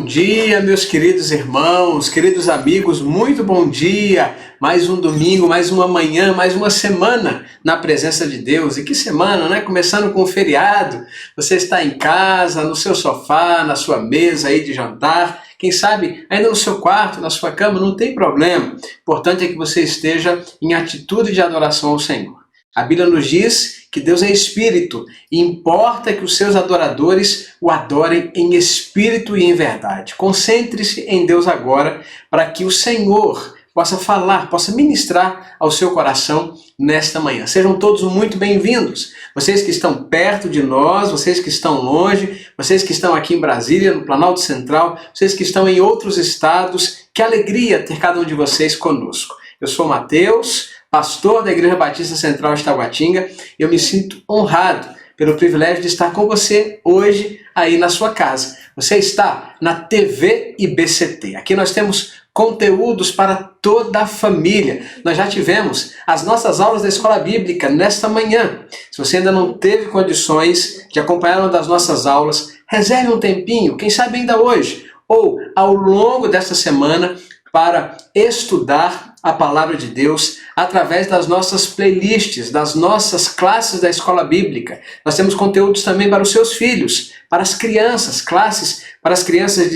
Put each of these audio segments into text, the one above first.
dia, meus queridos irmãos, queridos amigos, muito bom dia! Mais um domingo, mais uma manhã, mais uma semana na presença de Deus. E que semana, né? Começando com o feriado, você está em casa, no seu sofá, na sua mesa aí de jantar, quem sabe ainda no seu quarto, na sua cama, não tem problema. O importante é que você esteja em atitude de adoração ao Senhor. A Bíblia nos diz que Deus é espírito e importa que os seus adoradores o adorem em espírito e em verdade. Concentre-se em Deus agora para que o Senhor possa falar, possa ministrar ao seu coração nesta manhã. Sejam todos muito bem-vindos. Vocês que estão perto de nós, vocês que estão longe, vocês que estão aqui em Brasília, no Planalto Central, vocês que estão em outros estados, que alegria ter cada um de vocês conosco. Eu sou Mateus, pastor da Igreja Batista Central de Taguatinga, e eu me sinto honrado pelo privilégio de estar com você hoje aí na sua casa. Você está na TV IBCT. Aqui nós temos conteúdos para toda a família. Nós já tivemos as nossas aulas da Escola Bíblica nesta manhã. Se você ainda não teve condições de acompanhar uma das nossas aulas, reserve um tempinho, quem sabe ainda hoje, ou ao longo desta semana, para estudar a Palavra de Deus através das nossas playlists, das nossas classes da Escola Bíblica. Nós temos conteúdos também para os seus filhos, para as crianças, classes para as crianças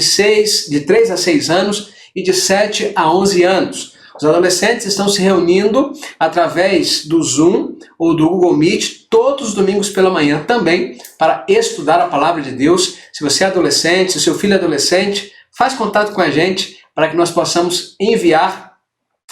de 3 a 6 anos e de 7 a 11 anos. Os adolescentes estão se reunindo através do Zoom ou do Google Meet todos os domingos pela manhã também para estudar a Palavra de Deus. Se você é adolescente, se o seu filho é adolescente, faz contato com a gente para que nós possamos enviar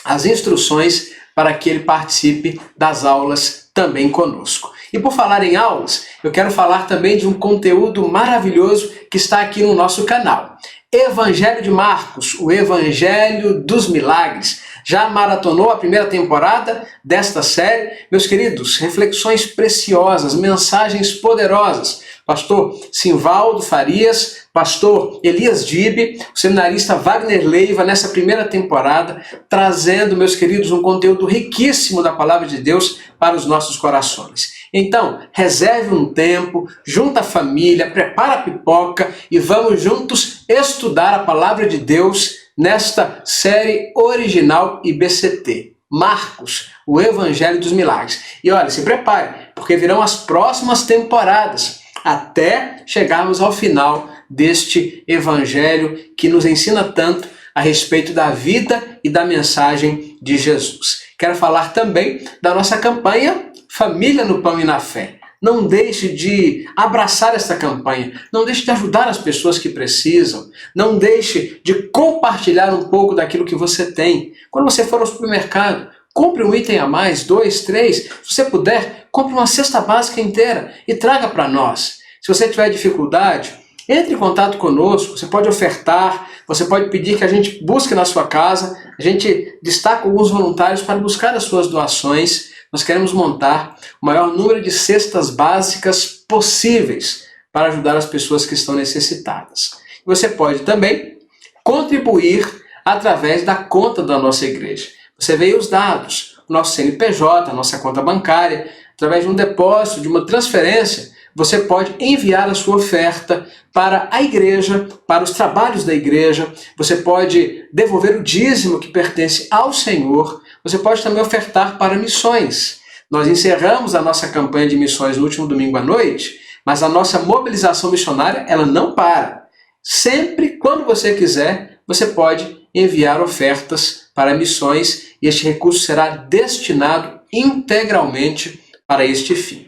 as instruções para que ele participe das aulas também conosco. E por falar em aulas, eu quero falar também de um conteúdo maravilhoso que está aqui no nosso canal. Evangelho de Marcos, o Evangelho dos Milagres. Já maratonou a primeira temporada desta série? Meus queridos, reflexões preciosas, mensagens poderosas. Pastor Simvaldo Farias, pastor Elias Dibe, o seminarista Wagner Leiva, nessa primeira temporada, trazendo, meus queridos, um conteúdo riquíssimo da Palavra de Deus para os nossos corações. Então, reserve um tempo, junta a família, prepara a pipoca e vamos juntos estudar a Palavra de Deus nesta série original IBCT. Marcos, o Evangelho dos Milagres. E olha, se prepare, porque virão as próximas temporadas, até chegarmos ao final deste Evangelho que nos ensina tanto a respeito da vida e da mensagem de Jesus. Quero falar também da nossa campanha Família no Pão e na Fé. Não deixe de abraçar esta campanha, não deixe de ajudar as pessoas que precisam, não deixe de compartilhar um pouco daquilo que você tem. Quando você for ao supermercado, compre um item a mais, 2, 3, se você puder, compre uma cesta básica inteira e traga para nós. Se você tiver dificuldade, entre em contato conosco, você pode ofertar, você pode pedir que a gente busque na sua casa, a gente destaca alguns voluntários para buscar as suas doações. Nós queremos montar o maior número de cestas básicas possíveis para ajudar as pessoas que estão necessitadas. Você pode também contribuir através da conta da nossa igreja. Você vê os dados, o nosso CNPJ, a nossa conta bancária, através de um depósito, de uma transferência, você pode enviar a sua oferta para a igreja, para os trabalhos da igreja, você pode devolver o dízimo que pertence ao Senhor, você pode também ofertar para missões. Nós encerramos a nossa campanha de missões no último domingo à noite, mas a nossa mobilização missionária, ela não para. Sempre, quando você quiser, você pode enviar ofertas para missões e este recurso será destinado integralmente para este fim.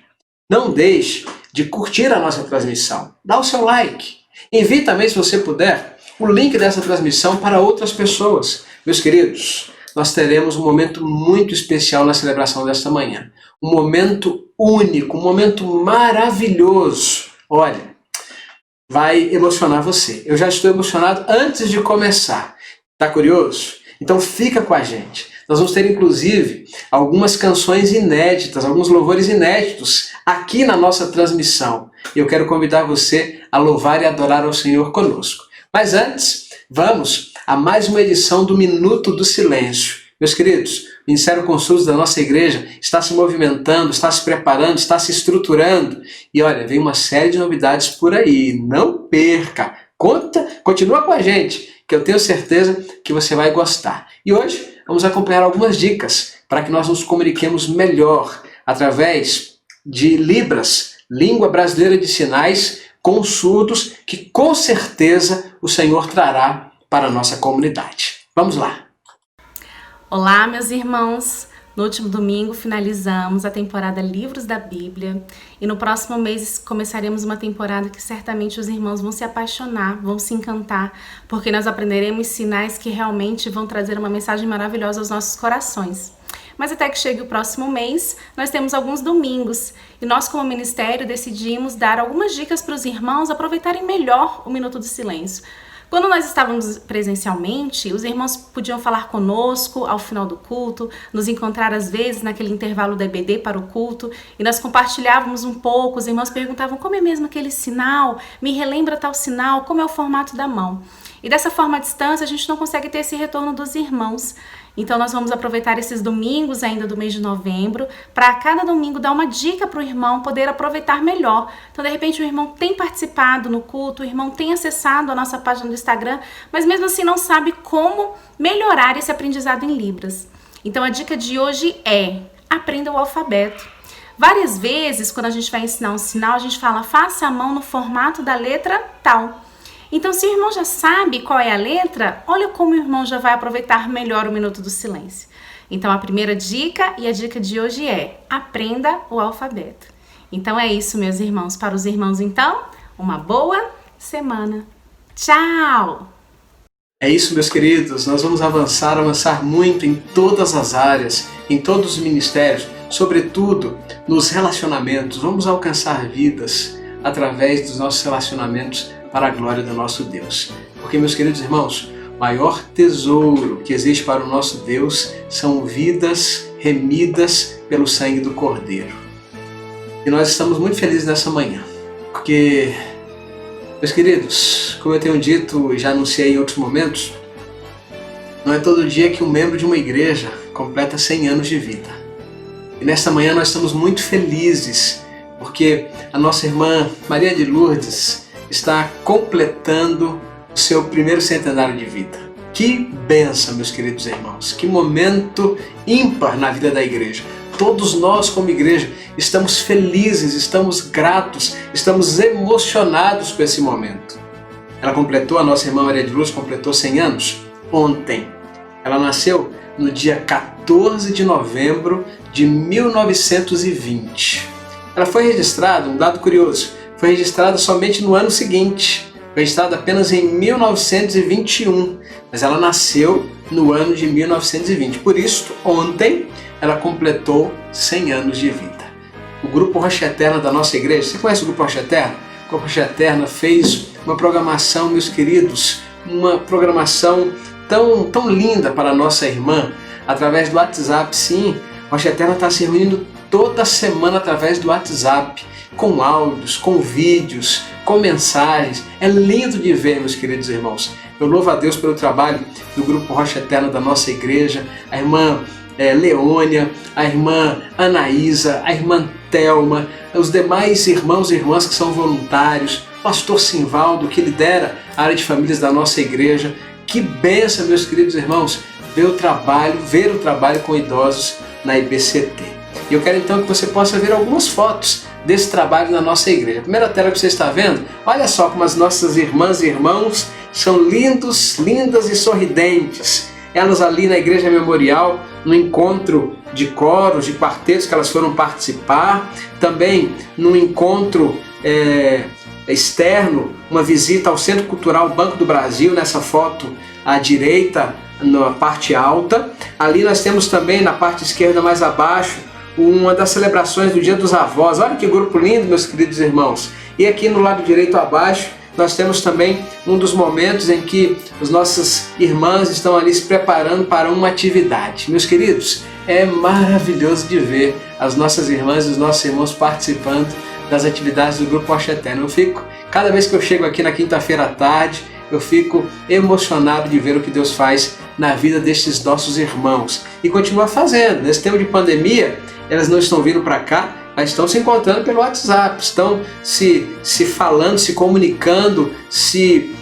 Não deixe de curtir a nossa transmissão. Dá o seu like. Envie também, se você puder, o link dessa transmissão para outras pessoas. Meus queridos, nós teremos um momento muito especial na celebração desta manhã. Um momento único, um momento maravilhoso. Olha, vai emocionar você. Eu já estou emocionado antes de começar. Está curioso? Então fica com a gente. Nós vamos ter, inclusive, algumas canções inéditas, alguns louvores inéditos aqui na nossa transmissão. E eu quero convidar você a louvar e adorar ao Senhor conosco. Mas antes, vamos a mais uma edição do Minuto do Silêncio. Meus queridos, o Ministério Consultos da nossa igreja está se movimentando, está se preparando, está se estruturando. E olha, vem uma série de novidades por aí. Não perca! Continua com a gente, que eu tenho certeza que você vai gostar. E hoje vamos acompanhar algumas dicas para que nós nos comuniquemos melhor através de Libras, Língua Brasileira de Sinais, com surdos, que com certeza o Senhor trará para a nossa comunidade. Vamos lá! Olá, meus irmãos! No último domingo finalizamos a temporada Livros da Bíblia e no próximo mês começaremos uma temporada que certamente os irmãos vão se apaixonar, vão se encantar, porque nós aprenderemos sinais que realmente vão trazer uma mensagem maravilhosa aos nossos corações. Mas até que chegue o próximo mês, nós temos alguns domingos e nós, como ministério, decidimos dar algumas dicas para os irmãos aproveitarem melhor o Minuto do Silêncio. Quando nós estávamos presencialmente, os irmãos podiam falar conosco ao final do culto, nos encontrar às vezes naquele intervalo da EBD para o culto e nós compartilhávamos um pouco, os irmãos perguntavam como é mesmo aquele sinal, me relembra tal sinal, como é o formato da mão. E dessa forma à distância a gente não consegue ter esse retorno dos irmãos. Então nós vamos aproveitar esses domingos ainda do mês de novembro para a cada domingo dar uma dica para o irmão poder aproveitar melhor. Então de repente o irmão tem participado no culto, o irmão tem acessado a nossa página do Instagram, mas mesmo assim não sabe como melhorar esse aprendizado em Libras. Então a dica de hoje é: aprenda o alfabeto. Várias vezes quando a gente vai ensinar um sinal, a gente fala faça a mão no formato da letra tal. Então, se o irmão já sabe qual é a letra, olha como o irmão já vai aproveitar melhor o Minuto do Silêncio. Então, a primeira dica e a dica de hoje é: aprenda o alfabeto. Então, é isso, meus irmãos. Para os irmãos, então, uma boa semana. Tchau! É isso, meus queridos. Nós vamos avançar muito em todas as áreas, em todos os ministérios, sobretudo nos relacionamentos. Vamos alcançar vidas através dos nossos relacionamentos para a glória do nosso Deus. Porque, meus queridos irmãos, o maior tesouro que existe para o nosso Deus são vidas remidas pelo sangue do Cordeiro. E nós estamos muito felizes nessa manhã, porque, meus queridos, como eu tenho dito e já anunciei em outros momentos, não é todo dia que um membro de uma igreja completa 100 anos de vida. E nesta manhã nós estamos muito felizes, porque a nossa irmã Maria de Lourdes está completando o seu primeiro centenário de vida. Que bênção, meus queridos irmãos, que momento ímpar na vida da igreja. Todos nós, como igreja, estamos felizes, estamos gratos, estamos emocionados com esse momento. Ela completou, a nossa irmã Maria de Lourdes completou 100 anos ontem. Ela nasceu no dia 14 de novembro de 1920. Ela foi registrada, um dado curioso, foi registrada somente no ano seguinte, foi registrada apenas em 1921, mas ela nasceu no ano de 1920. Por isso, ontem, ela completou 100 anos de vida. O Grupo Rocha Eterna da nossa igreja, você conhece o Grupo Rocha Eterna? O Grupo Rocha Eterna fez uma programação, meus queridos, uma programação tão linda para a nossa irmã, através do WhatsApp. Sim, Rocha Eterna está se reunindo toda semana através do WhatsApp, com áudios, com vídeos, com mensagens. É lindo de ver, meus queridos irmãos. Eu louvo a Deus pelo trabalho do Grupo Rocha Eterna da nossa igreja, a irmã Leônia, a irmã Anaísa, a irmã Thelma, os demais irmãos e irmãs que são voluntários, o pastor Simvaldo, que lidera a área de famílias da nossa igreja. Que bênção, meus queridos irmãos, ver o trabalho com idosos na IBCT. E eu quero então que você possa ver algumas fotos desse trabalho na nossa igreja. A primeira tela que você está vendo, olha só como as nossas irmãs e irmãos são lindas e sorridentes. Elas ali na Igreja Memorial, no encontro de coros, de quartetos que elas foram participar, também no encontro externo, uma visita ao Centro Cultural Banco do Brasil, nessa foto à direita, na parte alta. Ali nós temos também na parte esquerda mais abaixo, uma das celebrações do Dia dos Avós. Olha que grupo lindo, meus queridos irmãos. E aqui no lado direito abaixo, nós temos também um dos momentos em que as nossas irmãs estão ali se preparando para uma atividade. Meus queridos, é maravilhoso de ver as nossas irmãs e os nossos irmãos participando das atividades do Grupo Rocha Eterna. Cada vez que eu chego aqui na quinta-feira à tarde, eu fico emocionado de ver o que Deus faz na vida destes nossos irmãos. E continua fazendo. Nesse tempo de pandemia, elas não estão vindo para cá, mas estão se encontrando pelo WhatsApp, estão se falando, se comunicando, se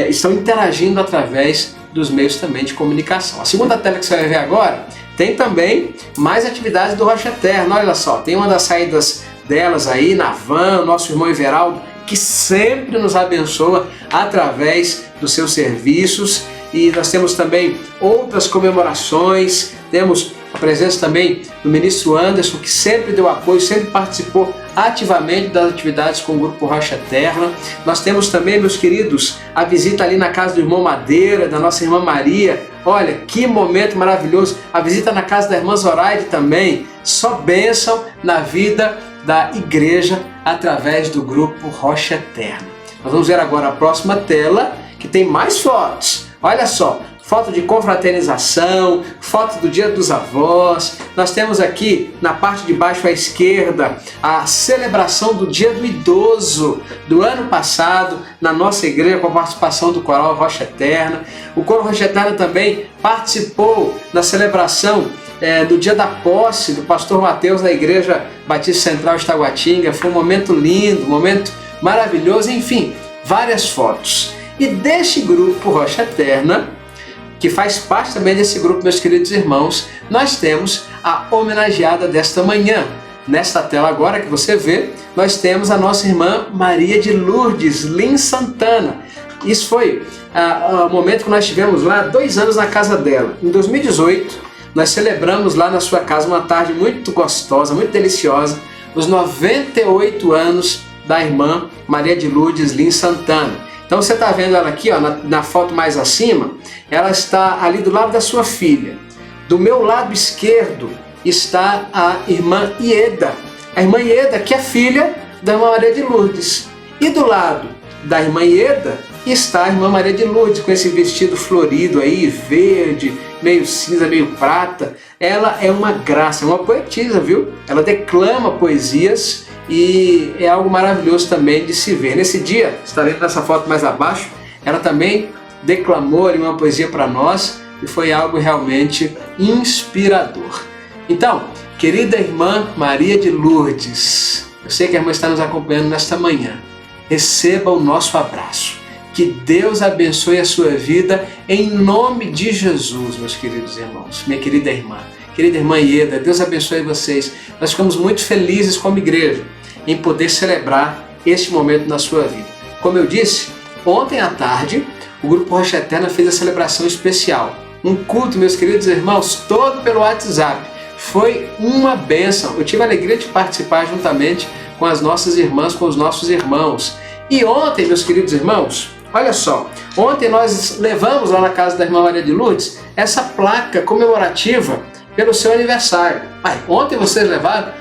estão interagindo através dos meios também de comunicação. A segunda tela que você vai ver agora tem também mais atividades do Rocha Eterna. Olha só, tem uma das saídas delas aí na van, o nosso irmão Everaldo, que sempre nos abençoa através dos seus serviços. E nós temos também outras comemorações, temos a presença também do ministro Anderson, que sempre deu apoio, sempre participou ativamente das atividades com o Grupo Rocha Eterna. Nós temos também, meus queridos, a visita ali na casa do irmão Madeira, da nossa irmã Maria. Olha, que momento maravilhoso. A visita na casa da irmã Zoraide também. Só bênção na vida da igreja através do Grupo Rocha Eterna. Nós vamos ver agora a próxima tela, que tem mais fotos. Olha só, foto de confraternização, foto do Dia dos Avós. Nós temos aqui na parte de baixo à esquerda a celebração do Dia do Idoso do ano passado na nossa igreja, com a participação do Coral Rocha Eterna. O Coro Rocha Eterna também participou da celebração do dia da posse do pastor Mateus da Igreja Batista Central de Taguatinga. Foi um momento lindo, um momento maravilhoso, enfim, várias fotos. E deste grupo Rocha Eterna, que faz parte também desse grupo, meus queridos irmãos, nós temos a homenageada desta manhã. Nesta tela agora que você vê, nós temos a nossa irmã Maria de Lourdes Lins Santana. Isso foi o momento que nós tivemos lá 2 anos na casa dela. Em 2018, nós celebramos lá na sua casa uma tarde muito gostosa, muito deliciosa, os 98 anos da irmã Maria de Lourdes Lins Santana. Então você está vendo ela aqui, ó, na foto mais acima, ela está ali do lado da sua filha. Do meu lado esquerdo está a irmã Ieda. A irmã Ieda, que é filha da irmã Maria de Lourdes. E do lado da irmã Ieda está a irmã Maria de Lourdes, com esse vestido florido aí, verde, meio cinza, meio prata. Ela é uma graça, é uma poetisa, viu? Ela declama poesias e é algo maravilhoso também de se ver. Nesse dia, você está vendo nessa foto mais abaixo, ela também declamou ali uma poesia para nós e foi algo realmente inspirador. Então, querida irmã Maria de Lourdes, eu sei que a irmã está nos acompanhando nesta manhã, receba o nosso abraço. Que Deus abençoe a sua vida em nome de Jesus, meus queridos irmãos, minha querida irmã Ieda, Deus abençoe vocês. Nós ficamos muito felizes como igreja em poder celebrar este momento na sua vida. Como eu disse, ontem à tarde, o Grupo Rocha Eterna fez a celebração especial. Um culto, meus queridos irmãos, todo pelo WhatsApp. Foi uma bênção. Eu tive a alegria de participar juntamente com as nossas irmãs, com os nossos irmãos. E ontem, meus queridos irmãos, olha só, ontem nós levamos lá na casa da irmã Maria de Lourdes essa placa comemorativa pelo seu aniversário. Ontem vocês levaram?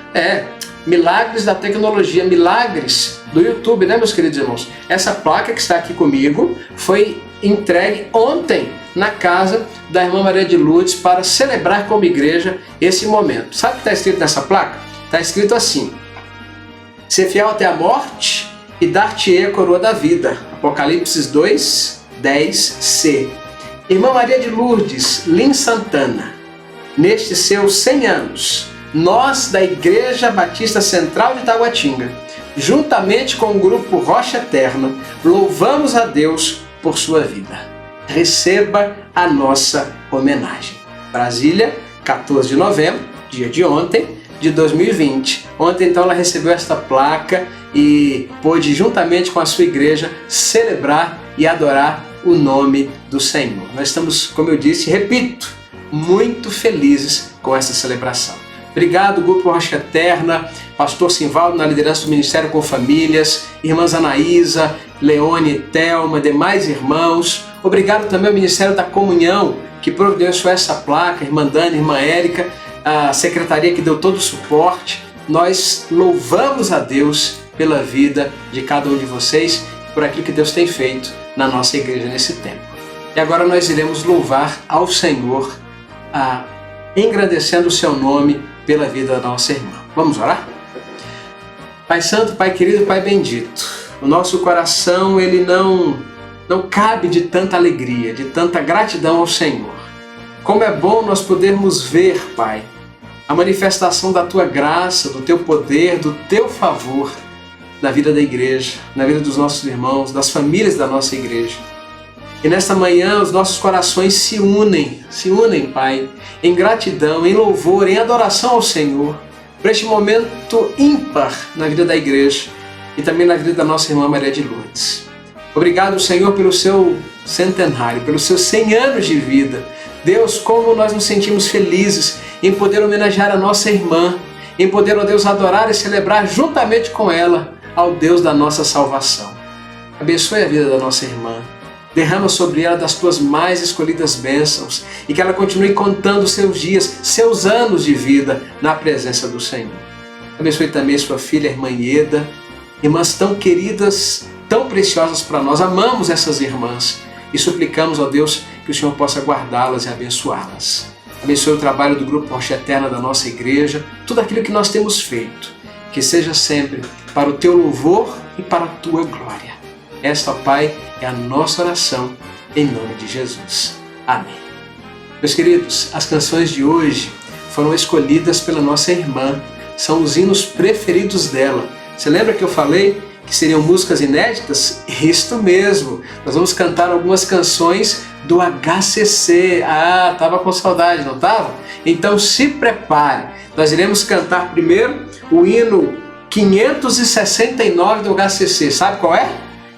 Milagres da tecnologia, milagres do YouTube, né, meus queridos irmãos? Essa placa que está aqui comigo foi entregue ontem na casa da irmã Maria de Lourdes para celebrar como igreja esse momento. Sabe o que está escrito nessa placa? Está escrito assim: ser fiel até a morte e dar-te-ei a coroa da vida. Apocalipse 2, 10c. Irmã Maria de Lourdes Lins Santana, nestes seus 100 anos, nós da Igreja Batista Central de Taguatinga, juntamente com o Grupo Rocha Eterna, louvamos a Deus por sua vida. Receba a nossa homenagem. Brasília, 14 de novembro, dia de ontem, de 2020. Ontem, então, ela recebeu esta placa e pôde, juntamente com a sua igreja, celebrar e adorar o nome do Senhor. Nós estamos, como eu disse, repito, muito felizes com essa celebração. Obrigado, Grupo Rocha Eterna, Pastor Simvaldo na liderança do Ministério com Famílias, irmãs Anaísa, Leone, Thelma, demais irmãos. Obrigado também ao Ministério da Comunhão, que providenciou essa placa, irmã Dani, irmã Érica, a secretaria que deu todo o suporte. Nós louvamos a Deus pela vida de cada um de vocês, por aquilo que Deus tem feito na nossa igreja nesse tempo. E agora nós iremos louvar ao Senhor, engrandecendo o seu nome pela vida da nossa irmã. Vamos orar? Pai Santo, Pai querido, Pai bendito, o nosso coração ele não cabe de tanta alegria, de tanta gratidão ao Senhor. Como é bom nós podermos ver, Pai, a manifestação da Tua graça, do Teu poder, do Teu favor na vida da igreja, na vida dos nossos irmãos, das famílias da nossa igreja. E nesta manhã os nossos corações se unem, Pai, em gratidão, em louvor, em adoração ao Senhor, por este momento ímpar na vida da igreja e também na vida da nossa irmã Maria de Lourdes. Obrigado, Senhor, pelo seu centenário, pelos seus 100 anos de vida. Deus, como nós nos sentimos felizes em poder homenagear a nossa irmã, em poder, ó Deus, adorar e celebrar juntamente com ela ao Deus da nossa salvação. Abençoe a vida da nossa irmã. Derrama sobre ela das tuas mais escolhidas bênçãos e que ela continue contando seus dias, seus anos de vida na presença do Senhor. Abençoe também sua filha, a irmã Ieda, irmãs tão queridas, tão preciosas para nós. Amamos essas irmãs e suplicamos, ó Deus, que o Senhor possa guardá-las e abençoá-las. Abençoe o trabalho do Grupo Rocha Eterna da nossa igreja, tudo aquilo que nós temos feito, que seja sempre para o teu louvor e para a tua glória. Esta, ó Pai, é a nossa oração, em nome de Jesus. Amém. Meus queridos, as canções de hoje foram escolhidas pela nossa irmã, são os hinos preferidos dela. Você lembra que eu falei que seriam músicas inéditas? Isto mesmo, nós vamos cantar algumas canções do HCC. Ah, estava com saudade, não estava? Então se prepare, nós iremos cantar primeiro o hino 569 do HCC, sabe qual é?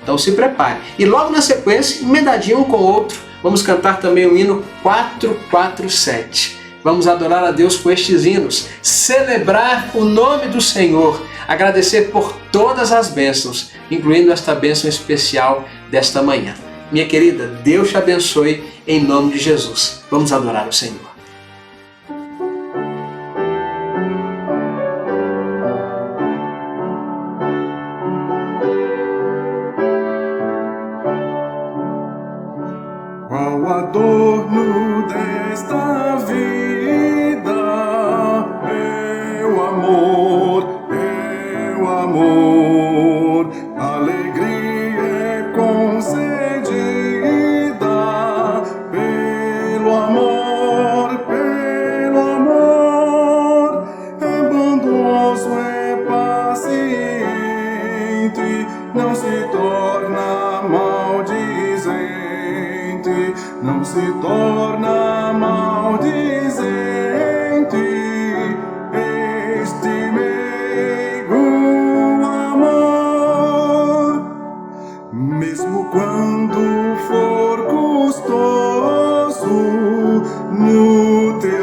Então se prepare. E logo na sequência, emendadinho um com o outro, vamos cantar também o hino 447. Vamos adorar a Deus com estes hinos, celebrar o nome do Senhor, agradecer por todas as bênçãos, incluindo esta bênção especial desta manhã. Minha querida, Deus te abençoe em nome de Jesus. Vamos adorar o Senhor. Qual adorno desta vida, meu amor, alegria é concedida pelo amor, é bondoso, é paciente, não se torna maldizente, não se torna maldizente. Este meigo amor, mesmo quando for custoso, nutre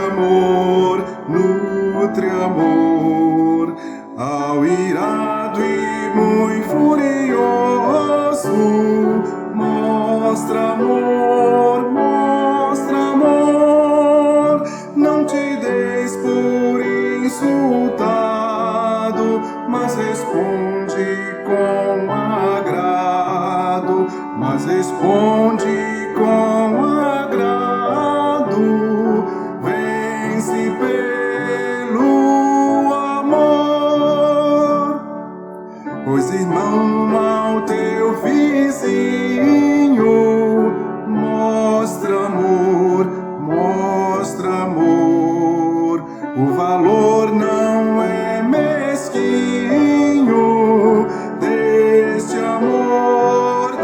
amor, ao irado e muito furioso, mostra amor, não te deis por insultado, mas responde com agrado, vence pelo amor. Pois, irmão, ao teu vizinho mostra amor, o valor não é mesquinho deste amor,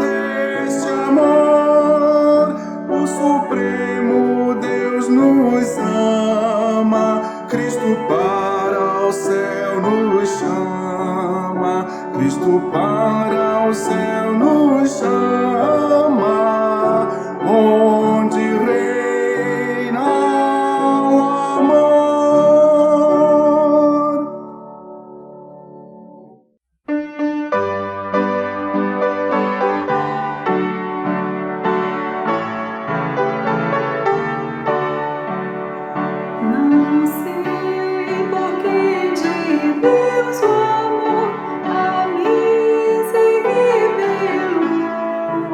o Supremo Deus nos ama, Cristo para o céu nos chama, Cristo para o céu nos chama, onde reina o amor. Não sei por que de Deus o amor a mim se revelou.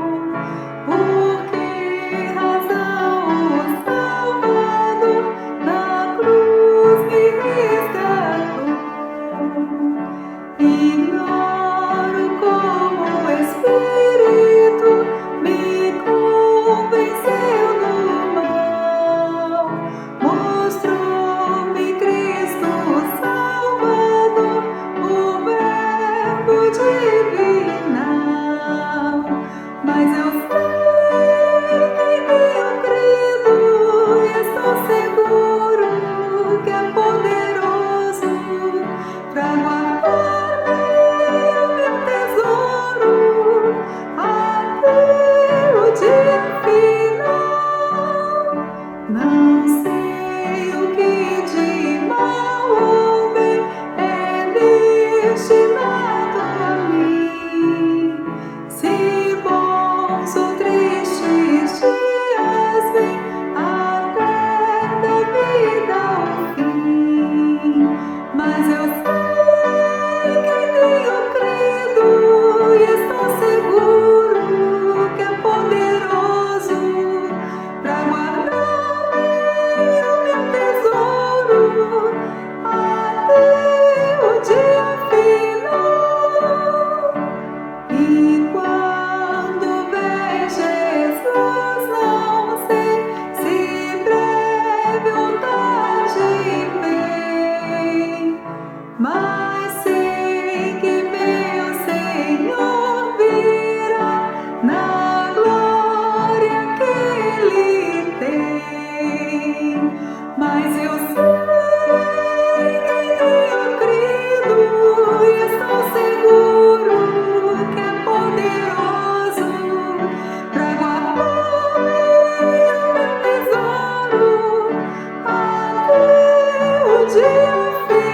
dia fino.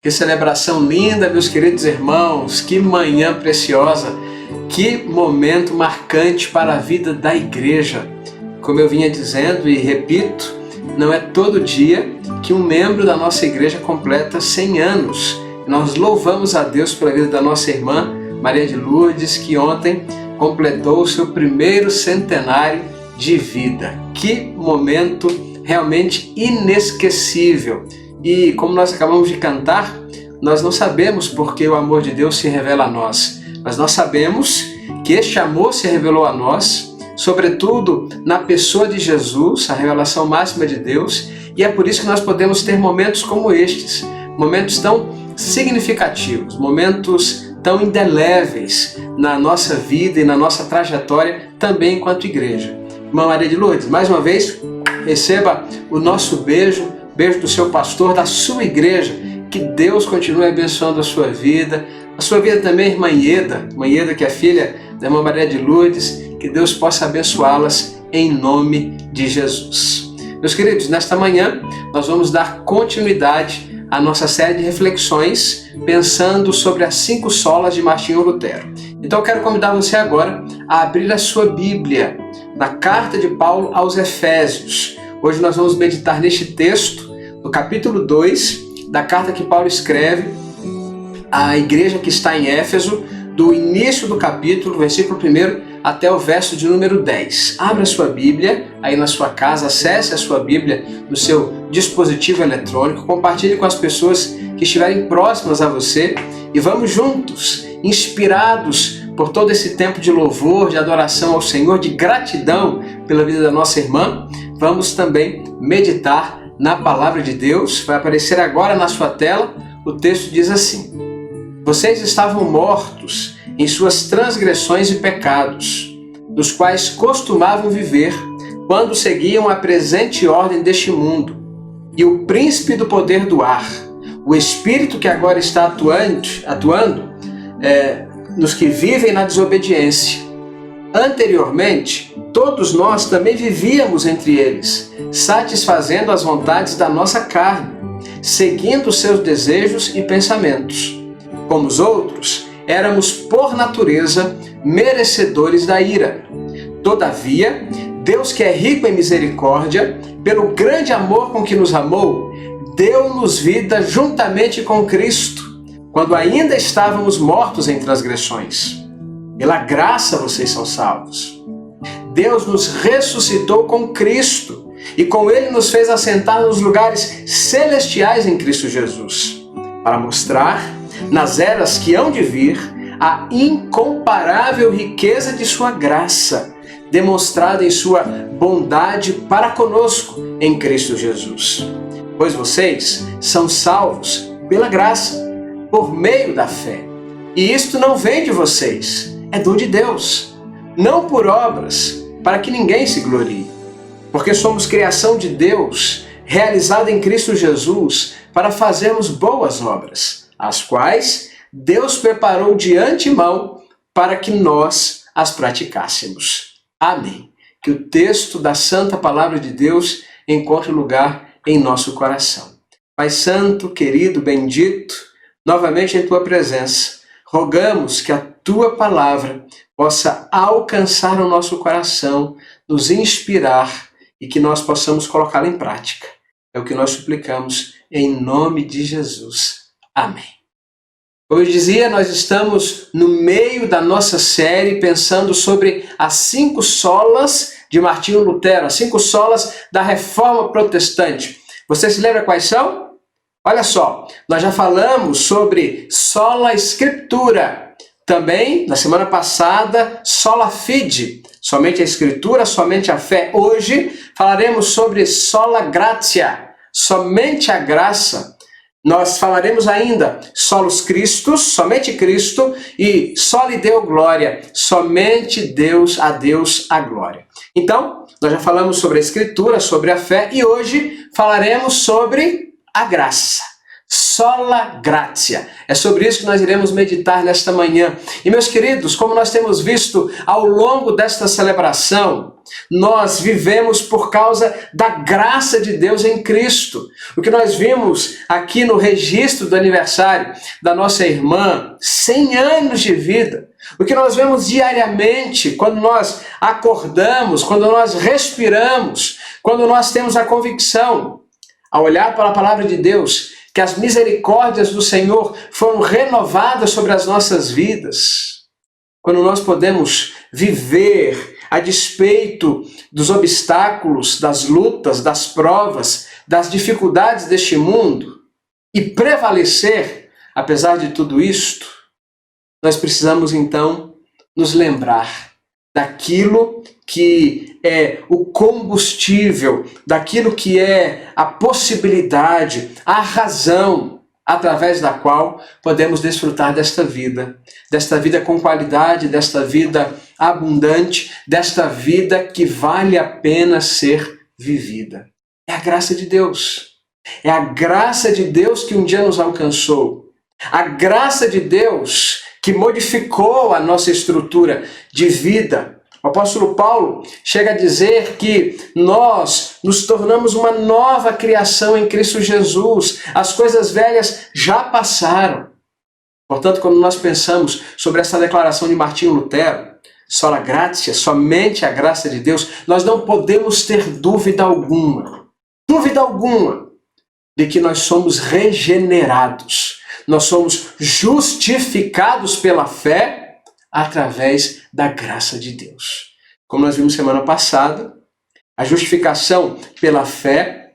Que celebração linda, meus queridos irmãos, que manhã preciosa, que momento marcante para a vida da igreja. Como eu vinha dizendo e repito, não é todo dia que um membro da nossa igreja completa 100 anos. Nós louvamos a Deus pela vida da nossa irmã Maria de Lourdes, que ontem completou o seu primeiro centenário de vida. Que momento realmente inesquecível. E como nós acabamos de cantar, nós não sabemos porque o amor de Deus se revela a nós, mas nós sabemos que este amor se revelou a nós, sobretudo na pessoa de Jesus, a revelação máxima de Deus, e é por isso que nós podemos ter momentos como estes, momentos tão significativos, momentos tão indeléveis na nossa vida e na nossa trajetória também enquanto igreja. Irmã Maria de Lourdes, mais uma vez, receba o nosso beijo do seu pastor, da sua igreja. Que Deus continue abençoando a sua vida também, irmã Ieda, que é filha da irmã Maria de Lourdes, que Deus possa abençoá-las em nome de Jesus. Meus queridos, nesta manhã nós vamos dar continuidade à nossa série de reflexões pensando sobre as 5 solas de Martinho Lutero. Então eu quero convidar você agora a abrir a sua Bíblia na carta de Paulo aos Efésios. Hoje nós vamos meditar neste texto, no capítulo 2, da carta que Paulo escreve à igreja que está em Éfeso, do início do capítulo, versículo 1 até o verso de número 10. Abra a sua Bíblia aí na sua casa, acesse a sua Bíblia no seu dispositivo eletrônico, compartilhe com as pessoas que estiverem próximas a você e vamos juntos, inspirados por todo esse tempo de louvor, de adoração ao Senhor, de gratidão pela vida da nossa irmã, vamos também meditar na palavra de Deus. Vai aparecer agora na sua tela. O texto diz assim: vocês estavam mortos em suas transgressões e pecados, nos quais costumavam viver quando seguiam a presente ordem deste mundo e o príncipe do poder do ar, o espírito que agora está atuando nos que vivem na desobediência. Anteriormente, todos nós também vivíamos entre eles, satisfazendo as vontades da nossa carne, seguindo seus desejos e pensamentos. Como os outros, éramos por natureza merecedores da ira. Todavia, Deus, que é rico em misericórdia, pelo grande amor com que nos amou, deu-nos vida juntamente com Cristo, quando ainda estávamos mortos em transgressões. Pela graça vocês são salvos. Deus nos ressuscitou com Cristo e com Ele nos fez assentar nos lugares celestiais em Cristo Jesus, para mostrar, nas eras que hão de vir, a incomparável riqueza de sua graça, demonstrada em sua bondade para conosco em Cristo Jesus. Pois vocês são salvos pela graça, por meio da fé. E isto não vem de vocês, é dom de Deus, não por obras, para que ninguém se glorie. Porque somos criação de Deus, realizada em Cristo Jesus, para fazermos boas obras, as quais Deus preparou de antemão para que nós as praticássemos. Amém. Que o texto da Santa Palavra de Deus encontre lugar em nosso coração. Pai Santo, querido, bendito, novamente em Tua presença, rogamos que a Tua Palavra possa alcançar o nosso coração, nos inspirar e que nós possamos colocá-la em prática. É o que nós suplicamos em nome de Jesus. Amém. Como eu dizia, nós estamos no meio da nossa série pensando sobre as 5 solas de Martinho Lutero, as 5 solas da Reforma Protestante. Você se lembra quais são? Olha só, nós já falamos sobre sola Scriptura, também na semana passada sola fide, somente a Escritura, somente a fé. Hoje falaremos sobre sola gratia, somente a graça. Nós falaremos ainda solus Christus, somente Cristo, e soli Deo gloria, somente Deus, a Deus a glória. Então, nós já falamos sobre a Escritura, sobre a fé, e hoje falaremos sobre a graça. Sola gratia. É sobre isso que nós iremos meditar nesta manhã. E meus queridos, como nós temos visto ao longo desta celebração, nós vivemos por causa da graça de Deus em Cristo. O que nós vimos aqui no registro do aniversário da nossa irmã, 100 anos de vida. O que nós vemos diariamente quando nós acordamos, quando nós respiramos, quando nós temos a convicção, ao olhar para a palavra de Deus, que as misericórdias do Senhor foram renovadas sobre as nossas vidas. Quando nós podemos viver a despeito dos obstáculos, das lutas, das provas, das dificuldades deste mundo e prevalecer, apesar de tudo isto, nós precisamos então nos lembrar daquilo que é o combustível, daquilo que é a possibilidade, a razão através da qual podemos desfrutar desta vida com qualidade, desta vida abundante, desta vida que vale a pena ser vivida. É a graça de Deus. É a graça de Deus que um dia nos alcançou. A graça de Deus que modificou a nossa estrutura de vida. O apóstolo Paulo chega a dizer que nós nos tornamos uma nova criação em Cristo Jesus. As coisas velhas já passaram. Portanto, quando nós pensamos sobre essa declaração de Martinho Lutero, sola gratia, somente a graça de Deus, nós não podemos ter dúvida alguma de que nós somos regenerados. Nós somos justificados pela fé através da graça de Deus. Como nós vimos semana passada, a justificação pela fé,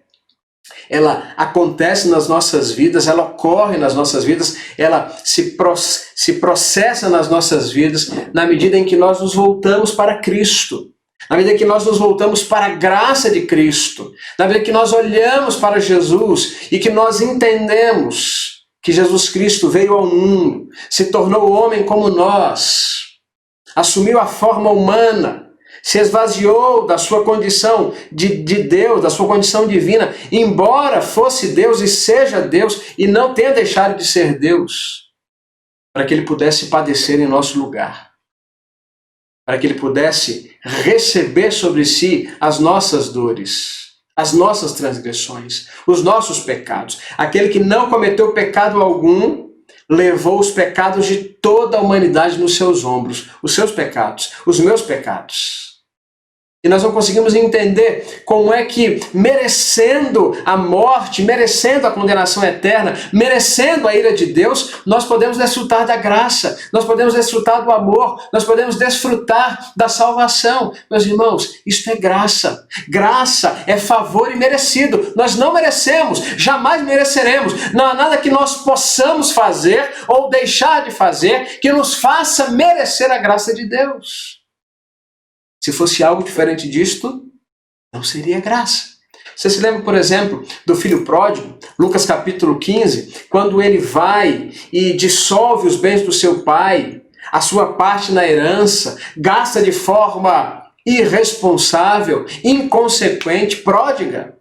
ela acontece nas nossas vidas, ela ocorre nas nossas vidas, ela se processa nas nossas vidas na medida em que nós nos voltamos para Cristo, na medida em que nós nos voltamos para a graça de Cristo, na medida em que nós olhamos para Jesus e que nós entendemos que Jesus Cristo veio ao mundo, se tornou homem como nós, assumiu a forma humana, se esvaziou da sua condição de Deus, da sua condição divina, embora fosse Deus e seja Deus e não tenha deixado de ser Deus, para que ele pudesse padecer em nosso lugar, para que ele pudesse receber sobre si as nossas dores, as nossas transgressões, os nossos pecados. Aquele que não cometeu pecado algum, levou os pecados de toda a humanidade nos seus ombros, os seus pecados, os meus pecados. E nós não conseguimos entender como é que, merecendo a morte, merecendo a condenação eterna, merecendo a ira de Deus, nós podemos desfrutar da graça, nós podemos desfrutar do amor, nós podemos desfrutar da salvação. Meus irmãos, isto é graça. Graça é favor imerecido. Nós não merecemos, jamais mereceremos. Não há nada que nós possamos fazer ou deixar de fazer que nos faça merecer a graça de Deus. Se fosse algo diferente disto, não seria graça. Você se lembra, por exemplo, do filho pródigo, Lucas capítulo 15, quando ele vai e dissolve os bens do seu pai, a sua parte na herança, gasta de forma irresponsável, inconsequente, pródiga,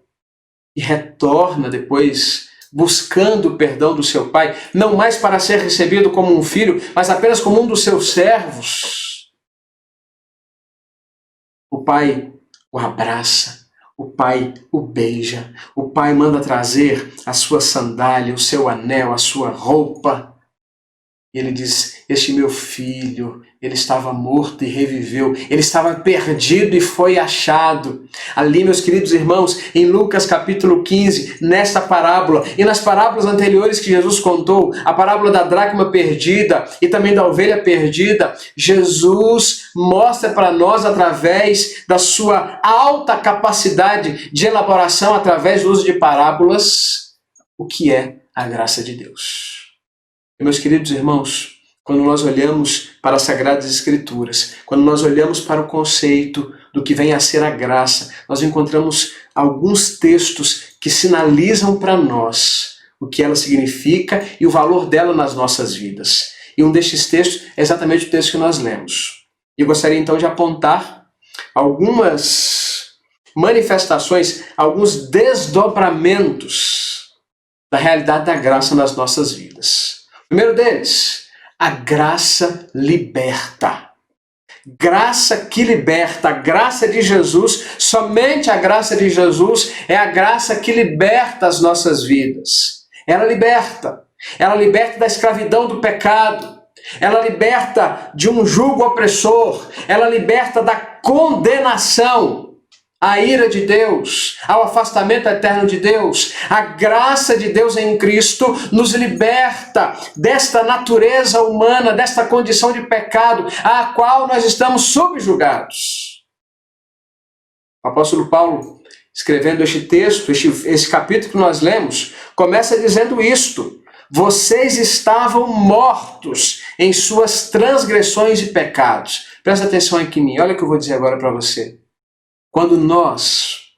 e retorna depois buscando o perdão do seu pai, não mais para ser recebido como um filho, mas apenas como um dos seus servos. O pai o abraça, o pai o beija, o pai manda trazer a sua sandália, o seu anel, a sua roupa. E ele diz, este meu filho, ele estava morto e reviveu, ele estava perdido e foi achado. Ali, meus queridos irmãos, em Lucas capítulo 15, nesta parábola e nas parábolas anteriores que Jesus contou, a parábola da dracma perdida e também da ovelha perdida, Jesus mostra para nós, através da sua alta capacidade de elaboração, através do uso de parábolas, o que é a graça de Deus. E, meus queridos irmãos, quando nós olhamos para as Sagradas Escrituras, quando nós olhamos para o conceito do que vem a ser a graça, nós encontramos alguns textos que sinalizam para nós o que ela significa e o valor dela nas nossas vidas. E um destes textos é exatamente o texto que nós lemos. E eu gostaria então de apontar algumas manifestações, alguns desdobramentos da realidade da graça nas nossas vidas. O primeiro deles, a graça liberta. Graça que liberta, a graça de Jesus, somente a graça de Jesus é a graça que liberta as nossas vidas. Ela liberta da escravidão do pecado, ela liberta de um jugo opressor, ela liberta da condenação, à ira de Deus, ao afastamento eterno de Deus. A graça de Deus em Cristo nos liberta desta natureza humana, desta condição de pecado, à qual nós estamos subjugados. O apóstolo Paulo, escrevendo este texto, esse capítulo que nós lemos, começa dizendo isto: vocês estavam mortos em suas transgressões e pecados. Presta atenção aqui em mim, olha o que eu vou dizer agora para você. Quando nós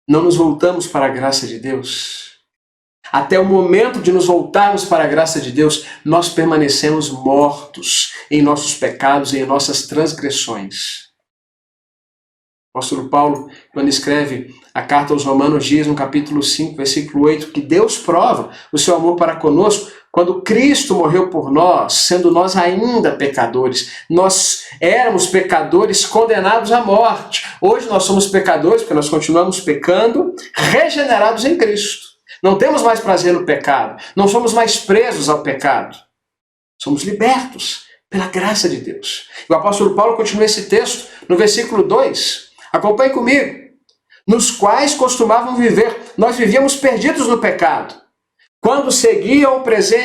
não nos voltamos para a graça de Deus, até o momento de nos voltarmos para a graça de Deus, nós permanecemos mortos em nossos pecados e em nossas transgressões. O apóstolo Paulo, quando escreve a carta aos Romanos, diz no capítulo 5, versículo 8, que Deus prova o seu amor para conosco quando Cristo morreu por nós, sendo nós ainda pecadores. Nós éramos pecadores condenados à morte. Hoje nós somos pecadores porque nós continuamos pecando, regenerados em Cristo. Não temos mais prazer no pecado. Não somos mais presos ao pecado. Somos libertos pela graça de Deus. E o apóstolo Paulo continua esse texto no versículo 2. Acompanhe comigo. Nos quais costumavam viver. Nós vivíamos perdidos no pecado, quando seguiam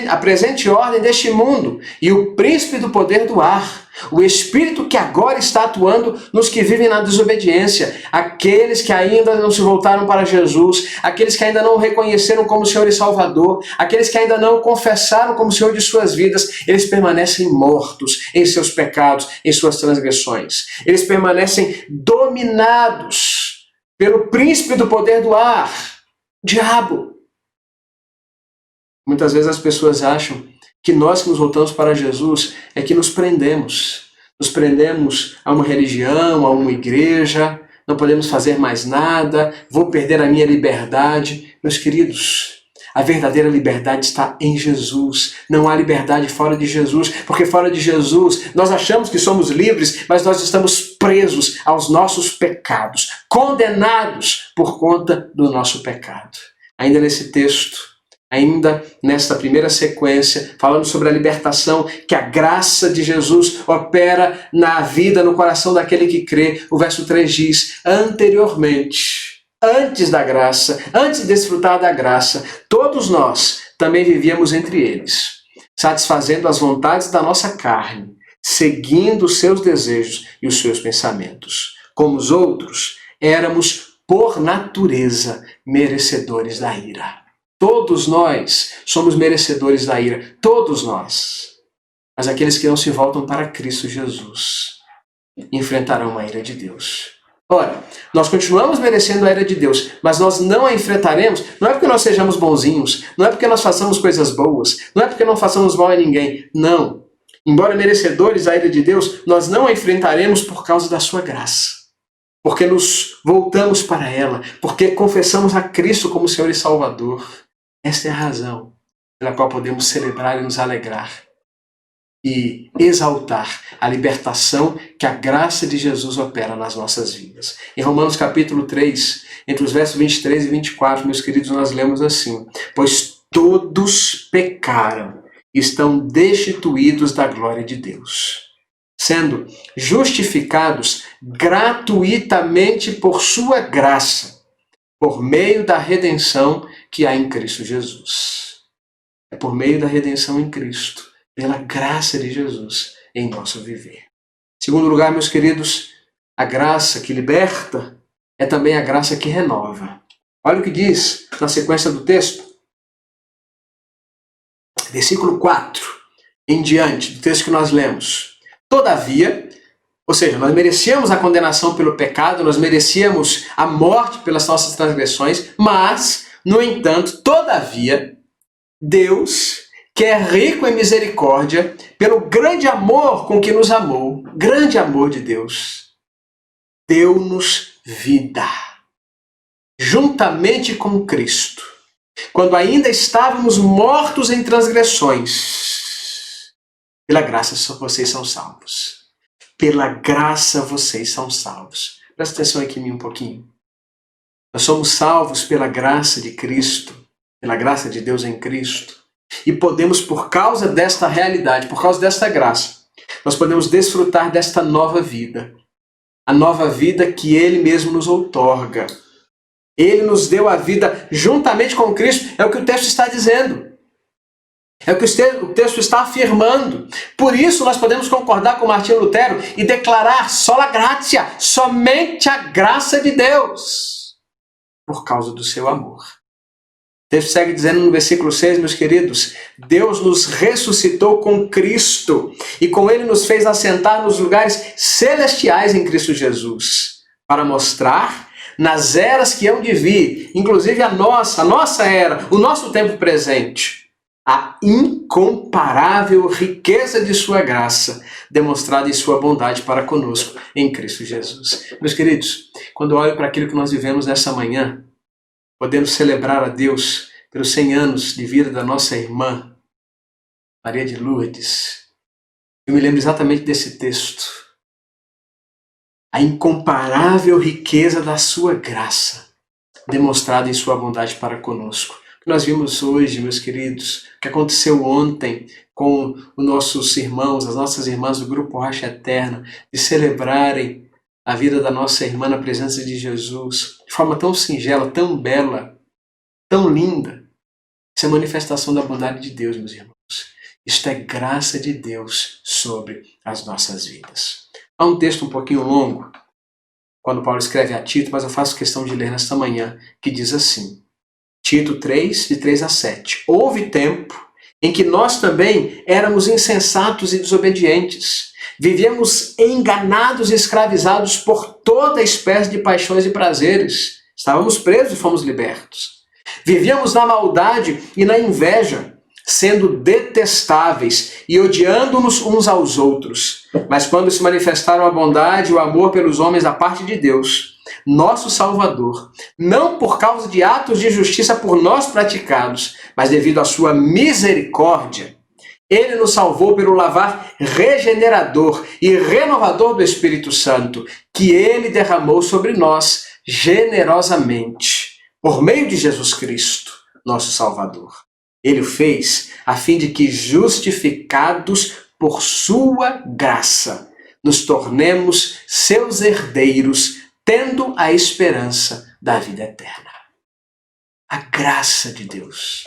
a presente ordem deste mundo e o príncipe do poder do ar, o espírito que agora está atuando nos que vivem na desobediência, aqueles que ainda não se voltaram para Jesus, aqueles que ainda não o reconheceram como Senhor e Salvador, aqueles que ainda não o confessaram como Senhor de suas vidas, eles permanecem mortos em seus pecados, em suas transgressões. Eles permanecem dominados pelo príncipe do poder do ar, o diabo. Muitas vezes as pessoas acham que nós que nos voltamos para Jesus é que nos prendemos. Nos prendemos a uma religião, a uma igreja, não podemos fazer mais nada, vou perder a minha liberdade. Meus queridos, a verdadeira liberdade está em Jesus. Não há liberdade fora de Jesus, porque fora de Jesus nós achamos que somos livres, mas nós estamos presos aos nossos pecados, condenados por conta do nosso pecado. Ainda nesse texto, ainda nesta primeira sequência, falando sobre a libertação que a graça de Jesus opera na vida, no coração daquele que crê, o verso 3 diz: anteriormente, antes da graça, antes de desfrutar da graça, todos nós também vivíamos entre eles, satisfazendo as vontades da nossa carne, seguindo os seus desejos e os seus pensamentos. Como os outros, éramos, por natureza, merecedores da ira. Todos nós somos merecedores da ira, todos nós. Mas aqueles que não se voltam para Cristo Jesus enfrentarão a ira de Deus. Ora, nós continuamos merecendo a ira de Deus, mas nós não a enfrentaremos, não é porque nós sejamos bonzinhos, não é porque nós façamos coisas boas, não é porque não façamos mal a ninguém, não. Embora merecedores da ira de Deus, nós não a enfrentaremos por causa da sua graça. Porque nos voltamos para ela, porque confessamos a Cristo como Senhor e Salvador. Esta é a razão pela qual podemos celebrar e nos alegrar e exaltar a libertação que a graça de Jesus opera nas nossas vidas. Em Romanos capítulo 3, entre os versos 23 e 24, meus queridos, nós lemos assim: pois todos pecaram e estão destituídos da glória de Deus, sendo justificados gratuitamente por sua graça, por meio da redenção que há em Cristo Jesus. É por meio da redenção em Cristo, pela graça de Jesus em nosso viver. Em segundo lugar, meus queridos, a graça que liberta é também a graça que renova. Olha o que diz na sequência do texto. Versículo 4 em diante do texto que nós lemos. Todavia, ou seja, nós merecíamos a condenação pelo pecado, nós merecíamos a morte pelas nossas transgressões, mas, no entanto, todavia, Deus, que é rico em misericórdia, pelo grande amor com que nos amou, grande amor de Deus, deu-nos vida, juntamente com Cristo, quando ainda estávamos mortos em transgressões, pela graça vocês são salvos. Pela graça vocês são salvos. Presta atenção aqui em mim um pouquinho. Nós somos salvos pela graça de Cristo, pela graça de Deus em Cristo. E podemos, por causa desta realidade, por causa desta graça, nós podemos desfrutar desta nova vida. A nova vida que Ele mesmo nos outorga. Ele nos deu a vida juntamente com Cristo, é o que o texto está dizendo. É o que o texto está afirmando. Por isso nós podemos concordar com Martinho Lutero e declarar sola gratia, somente a graça de Deus, por causa do seu amor. O texto segue dizendo no versículo 6, meus queridos, Deus nos ressuscitou com Cristo e com Ele nos fez assentar nos lugares celestiais em Cristo Jesus, para mostrar nas eras que hão de vir, inclusive a nossa era, o nosso tempo presente, a incomparável riqueza de sua graça, demonstrada em sua bondade para conosco em Cristo Jesus. Meus queridos, quando eu olho para aquilo que nós vivemos nessa manhã, podemos celebrar a Deus pelos 100 anos de vida da nossa irmã, Maria de Lourdes. Eu me lembro exatamente desse texto. A incomparável riqueza da sua graça, demonstrada em sua bondade para conosco. O que nós vimos hoje, meus queridos, o que aconteceu ontem com os nossos irmãos, as nossas irmãs do Grupo Rocha Eterna, de celebrarem a vida da nossa irmã na presença de Jesus, de forma tão singela, tão bela, tão linda. Isso é manifestação da bondade de Deus, meus irmãos. Isto é graça de Deus sobre as nossas vidas. Há um texto um pouquinho longo, quando Paulo escreve a Tito, mas eu faço questão de ler nesta manhã, que diz assim, Tito 3, de 3 a 7. Houve tempo em que nós também éramos insensatos e desobedientes. Vivíamos enganados e escravizados por toda espécie de paixões e prazeres. Estávamos presos e fomos libertos. Vivíamos na maldade e na inveja, sendo detestáveis e odiando-nos uns aos outros. Mas quando se manifestaram a bondade e o amor pelos homens da parte de Deus, nosso Salvador, não por causa de atos de justiça por nós praticados, mas devido à sua misericórdia, Ele nos salvou pelo lavar regenerador e renovador do Espírito Santo, que Ele derramou sobre nós generosamente, por meio de Jesus Cristo, nosso Salvador. Ele o fez a fim de que, justificados por sua graça, nos tornemos seus herdeiros, tendo a esperança da vida eterna. A graça de Deus,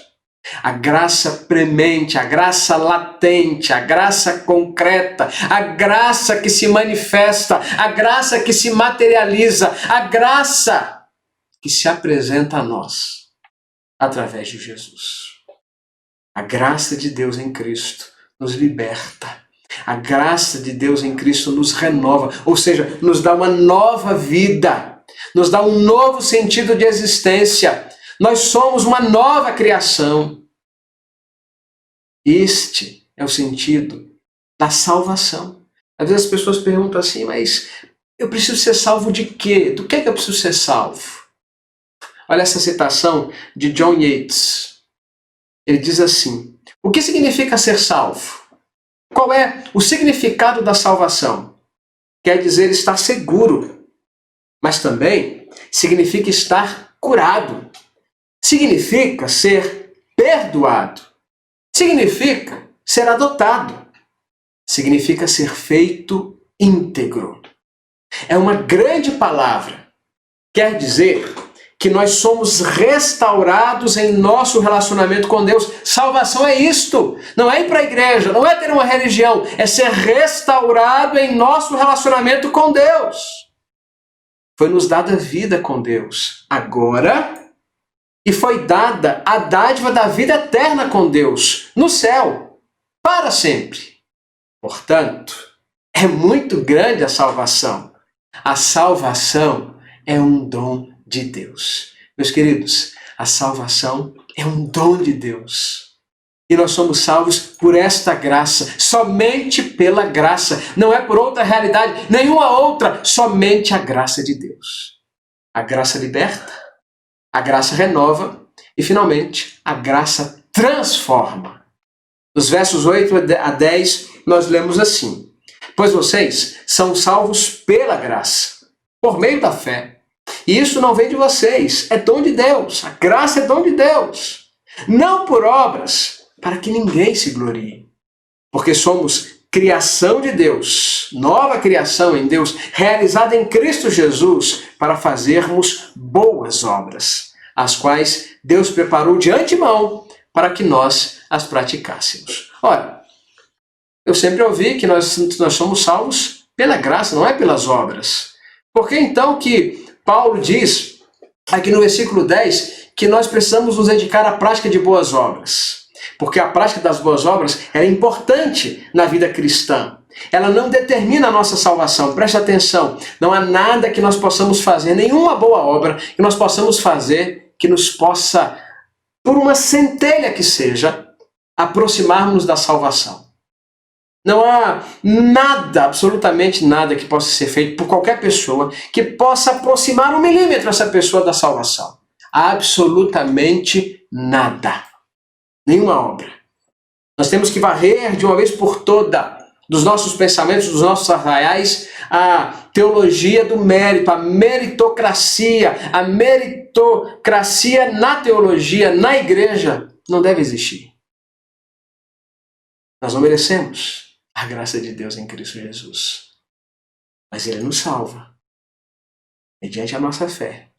a graça premente, a graça latente, a graça concreta, a graça que se manifesta, a graça que se materializa, a graça que se apresenta a nós através de Jesus. A graça de Deus em Cristo nos liberta. A graça de Deus em Cristo nos renova, ou seja, nos dá uma nova vida, nos dá um novo sentido de existência. Nós somos uma nova criação. Este é o sentido da salvação. Às vezes as pessoas perguntam assim, mas eu preciso ser salvo de quê? Do que eu preciso ser salvo? Olha essa citação de John Yates. Ele diz assim, o que significa ser salvo? Qual é o significado da salvação? Quer dizer estar seguro, mas também significa estar curado. Significa ser perdoado. Significa ser adotado. Significa ser feito íntegro. É uma grande palavra. Quer dizer que nós somos restaurados em nosso relacionamento com Deus. Salvação é isto. Não é ir para a igreja, não é ter uma religião, é ser restaurado em nosso relacionamento com Deus. Foi nos dada vida com Deus agora e foi dada a dádiva da vida eterna com Deus no céu, para sempre. Portanto, é muito grande a salvação. A salvação é um dom de Deus. Meus queridos, a salvação é um dom de Deus. E nós somos salvos por esta graça, somente pela graça. Não é por outra realidade, nenhuma outra, somente a graça de Deus. A graça liberta, a graça renova E, finalmente, a graça transforma. Nos versos 8 a 10, nós lemos assim: pois vocês são salvos pela graça, por meio da fé. E isso não vem de vocês, é dom de Deus. A graça é dom de Deus. Não por obras, para que ninguém se glorie. Porque somos criação de Deus, nova criação em Deus, realizada em Cristo Jesus, para fazermos boas obras, as quais Deus preparou de antemão para que nós as praticássemos. Ora, eu sempre ouvi que nós somos salvos pela graça, não é pelas obras. Por que então que Paulo diz, aqui no versículo 10, que nós precisamos nos dedicar à prática de boas obras? Porque a prática das boas obras é importante na vida cristã. Ela não determina a nossa salvação. Preste atenção, não há nada que nós possamos fazer, nenhuma boa obra que nós possamos fazer que nos possa, por uma centelha que seja, aproximarmos da salvação. Não há nada, absolutamente nada que possa ser feito por qualquer pessoa que possa aproximar 1 milímetro essa pessoa da salvação. Absolutamente nada. Nenhuma obra. Nós temos que varrer de uma vez por toda dos nossos pensamentos, dos nossos arraiais, a teologia do mérito, a meritocracia. A meritocracia na teologia, na igreja, não deve existir. Nós não merecemos a graça de Deus em Cristo Jesus. Mas Ele nos salva, mediante a nossa fé.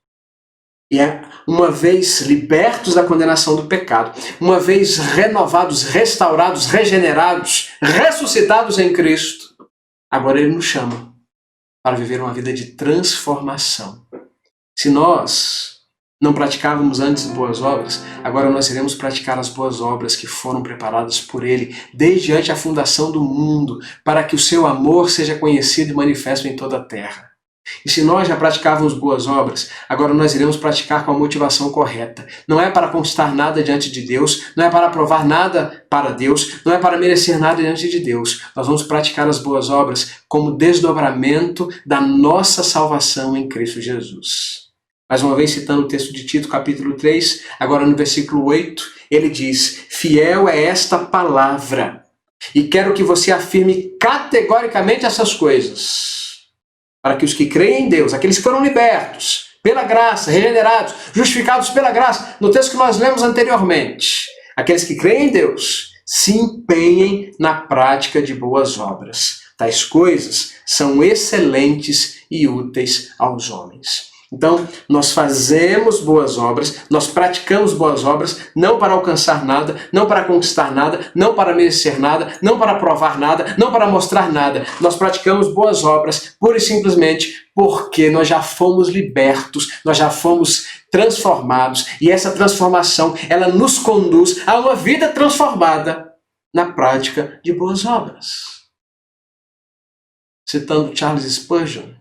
E uma vez libertos da condenação do pecado, uma vez renovados, restaurados, regenerados, ressuscitados em Cristo, agora Ele nos chama para viver uma vida de transformação. Se nós não praticávamos antes boas obras, agora nós iremos praticar as boas obras que foram preparadas por Ele desde antes da fundação do mundo, para que o seu amor seja conhecido e manifesto em toda a terra. E se nós já praticávamos boas obras, agora nós iremos praticar com a motivação correta. Não é para conquistar nada diante de Deus, não é para provar nada para Deus, não é para merecer nada diante de Deus. Nós vamos praticar as boas obras como desdobramento da nossa salvação em Cristo Jesus. Mais uma vez citando o texto de Tito, capítulo 3, agora no versículo 8, ele diz: fiel é esta palavra, e quero que você afirme categoricamente essas coisas, para que os que creem em Deus, aqueles que foram libertos pela graça, regenerados, justificados pela graça, no texto que nós lemos anteriormente, aqueles que creem em Deus se empenhem na prática de boas obras. Tais coisas são excelentes e úteis aos homens. Então, nós fazemos boas obras, nós praticamos boas obras, não para alcançar nada, não para conquistar nada, não para merecer nada, não para provar nada, não para mostrar nada. Nós praticamos boas obras pura e simplesmente porque nós já fomos libertos, nós já fomos transformados, e essa transformação, ela nos conduz a uma vida transformada na prática de boas obras. Citando Charles Spurgeon,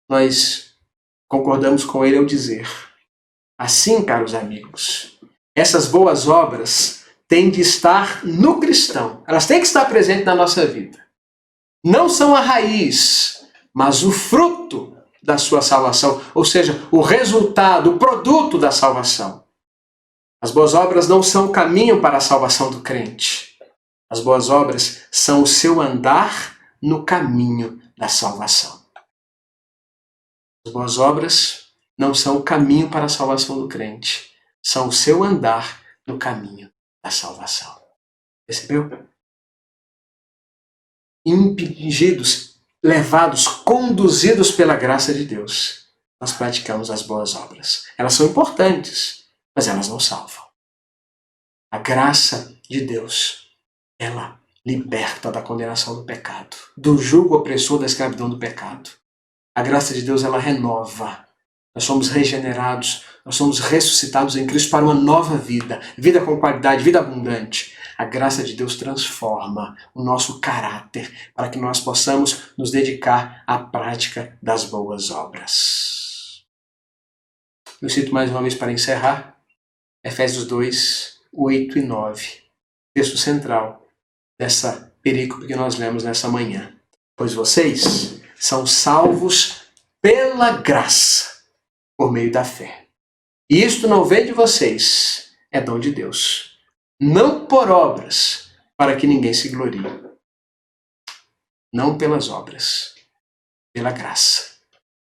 nós concordamos com ele ao dizer: assim, caros amigos, essas boas obras têm de estar no cristão. Elas têm que estar presentes na nossa vida. Não são a raiz, mas o fruto da sua salvação, ou seja, o resultado, o produto da salvação. As boas obras não são o caminho para a salvação do crente. As boas obras são o seu andar no caminho da salvação. As boas obras não são o caminho para a salvação do crente, são o seu andar no caminho da salvação. Percebeu? Impingidos, levados, conduzidos pela graça de Deus, nós praticamos as boas obras. Elas são importantes, mas elas não salvam. A graça de Deus, ela liberta da condenação do pecado, do jugo opressor da escravidão do pecado. A graça de Deus, ela renova. Nós somos regenerados, nós somos ressuscitados em Cristo para uma nova vida, vida com qualidade, vida abundante. A graça de Deus transforma o nosso caráter para que nós possamos nos dedicar à prática das boas obras. Eu cito mais uma vez para encerrar, Efésios 2, 8 e 9, texto central dessa perícope que nós lemos nessa manhã. Pois vocês são salvos pela graça, por meio da fé. E isto não vem de vocês, é dom de Deus. Não por obras, para que ninguém se glorie. Não pelas obras, pela graça.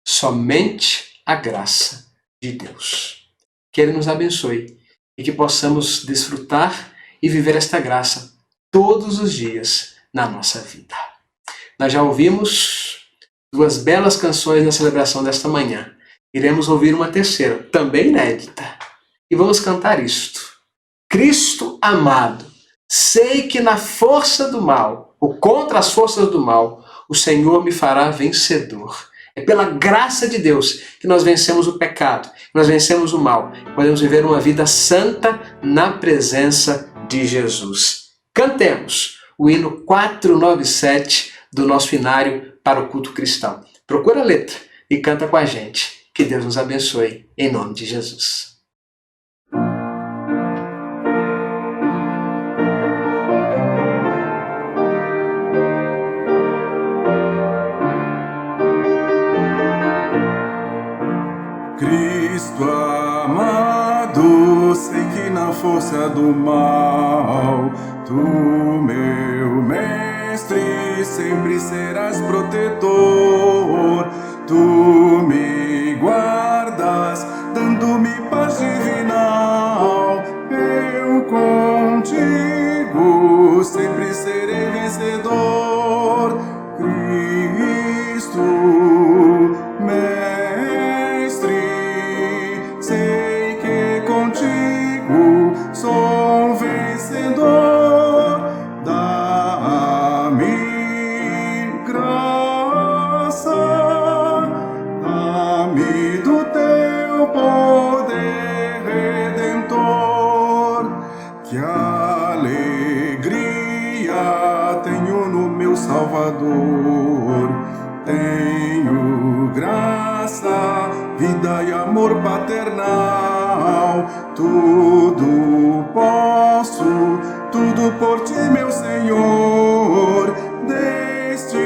Somente a graça de Deus. Que Ele nos abençoe e que possamos desfrutar e viver esta graça todos os dias na nossa vida. Nós já ouvimos 2 belas canções na celebração desta manhã. Iremos ouvir uma terceira, também inédita. E vamos cantar isto. Cristo amado, sei que na força do mal, ou contra as forças do mal, o Senhor me fará vencedor. É pela graça de Deus que nós vencemos o pecado, que nós vencemos o mal. Podemos viver uma vida santa na presença de Jesus. Cantemos o hino 497 do nosso hinário para o culto cristão. Procura a letra e canta com a gente. Que Deus nos abençoe, em nome de Jesus. Cristo amado, sei que na força do mal, tu, meu mestre, sempre serás protetor. Tu me guardas, dando-me paz divinal. Eu contigo sempre serei vencedor. Cristo, mestre, sei que contigo sou vencedor. Dá-me graça, dá-me do teu poder redentor. Que alegria tenho no meu Salvador. Tenho graça, vida e amor paternal. Tudo posso, tudo por ti, meu Senhor. Deste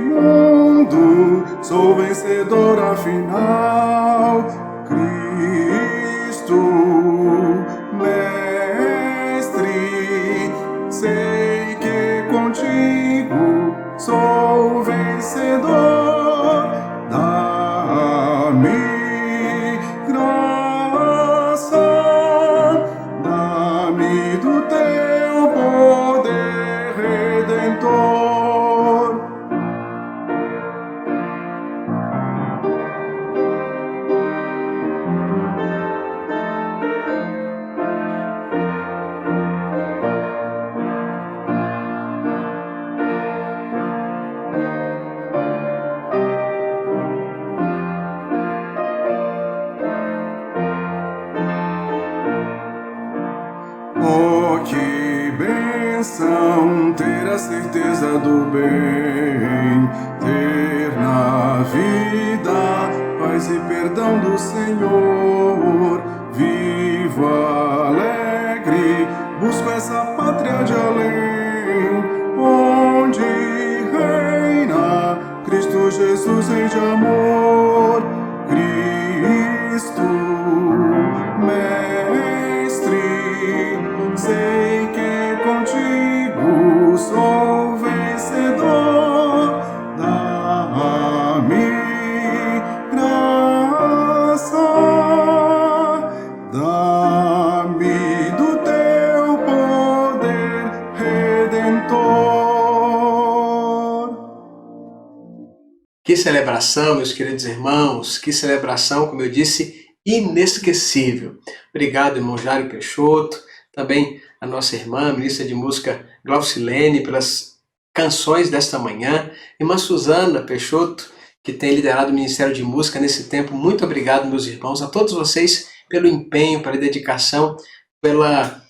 mundo sou vencedor afinal. Cristo, mestre, sei que contigo sou vencedor. Dá-me graça, dá-me do teu poder redentor. Oh, que bênção ter a certeza do bem, ter na vida paz e perdão do Senhor. Vivo alegre, busco essa pátria de além, onde reina Cristo Jesus, Rei de amor. Cristo, mestre, sei que contigo sou vencedor. Dá-me graça, dá-me do teu poder redentor. Que celebração, meus queridos irmãos, que celebração, como eu disse, inesquecível. Obrigado, irmão Jário Peixoto, também a nossa irmã, ministra de música Glaucilene, pelas canções desta manhã, irmã Suzana Peixoto, que tem liderado o Ministério de Música nesse tempo. Muito obrigado, meus irmãos, a todos vocês pelo empenho, pela dedicação, pela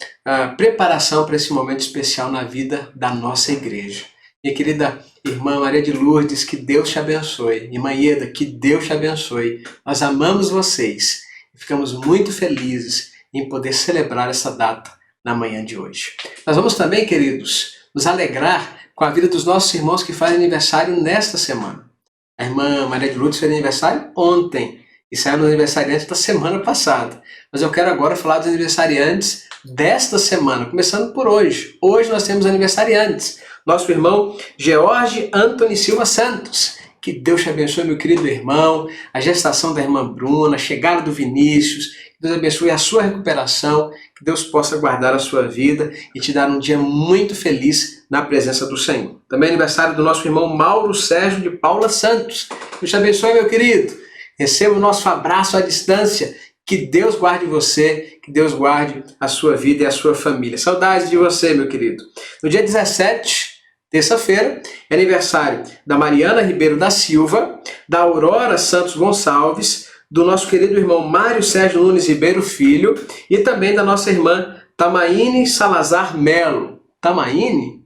preparação para esse momento especial na vida da nossa igreja. Minha querida irmã Maria de Lourdes, que Deus te abençoe. Irmã Ieda, que Deus te abençoe. Nós amamos vocês e ficamos muito felizes em poder celebrar essa data na manhã de hoje. Nós vamos também, queridos, nos alegrar com a vida dos nossos irmãos que fazem aniversário nesta semana. A irmã Maria de Lourdes fez aniversário ontem e saiu nos aniversariantes da semana passada. Mas eu quero agora falar dos aniversariantes desta semana, começando por hoje. Hoje nós temos aniversariantes. Nosso irmão George Anthony Silva Santos. Que Deus te abençoe, meu querido irmão, a gestação da irmã Bruna, a chegada do Vinícius, que Deus abençoe a sua recuperação, que Deus possa guardar a sua vida e te dar um dia muito feliz na presença do Senhor. Também é aniversário do nosso irmão Mauro Sérgio de Paula Santos. Deus te abençoe, meu querido. Receba o nosso abraço à distância. Que Deus guarde você, que Deus guarde a sua vida e a sua família. Saudades de você, meu querido. No dia 17, terça-feira, é aniversário da Mariana Ribeiro da Silva, da Aurora Santos Gonçalves, do nosso querido irmão Mário Sérgio Nunes Ribeiro Filho e também da nossa irmã Tamaine Salazar Melo. Tamaine?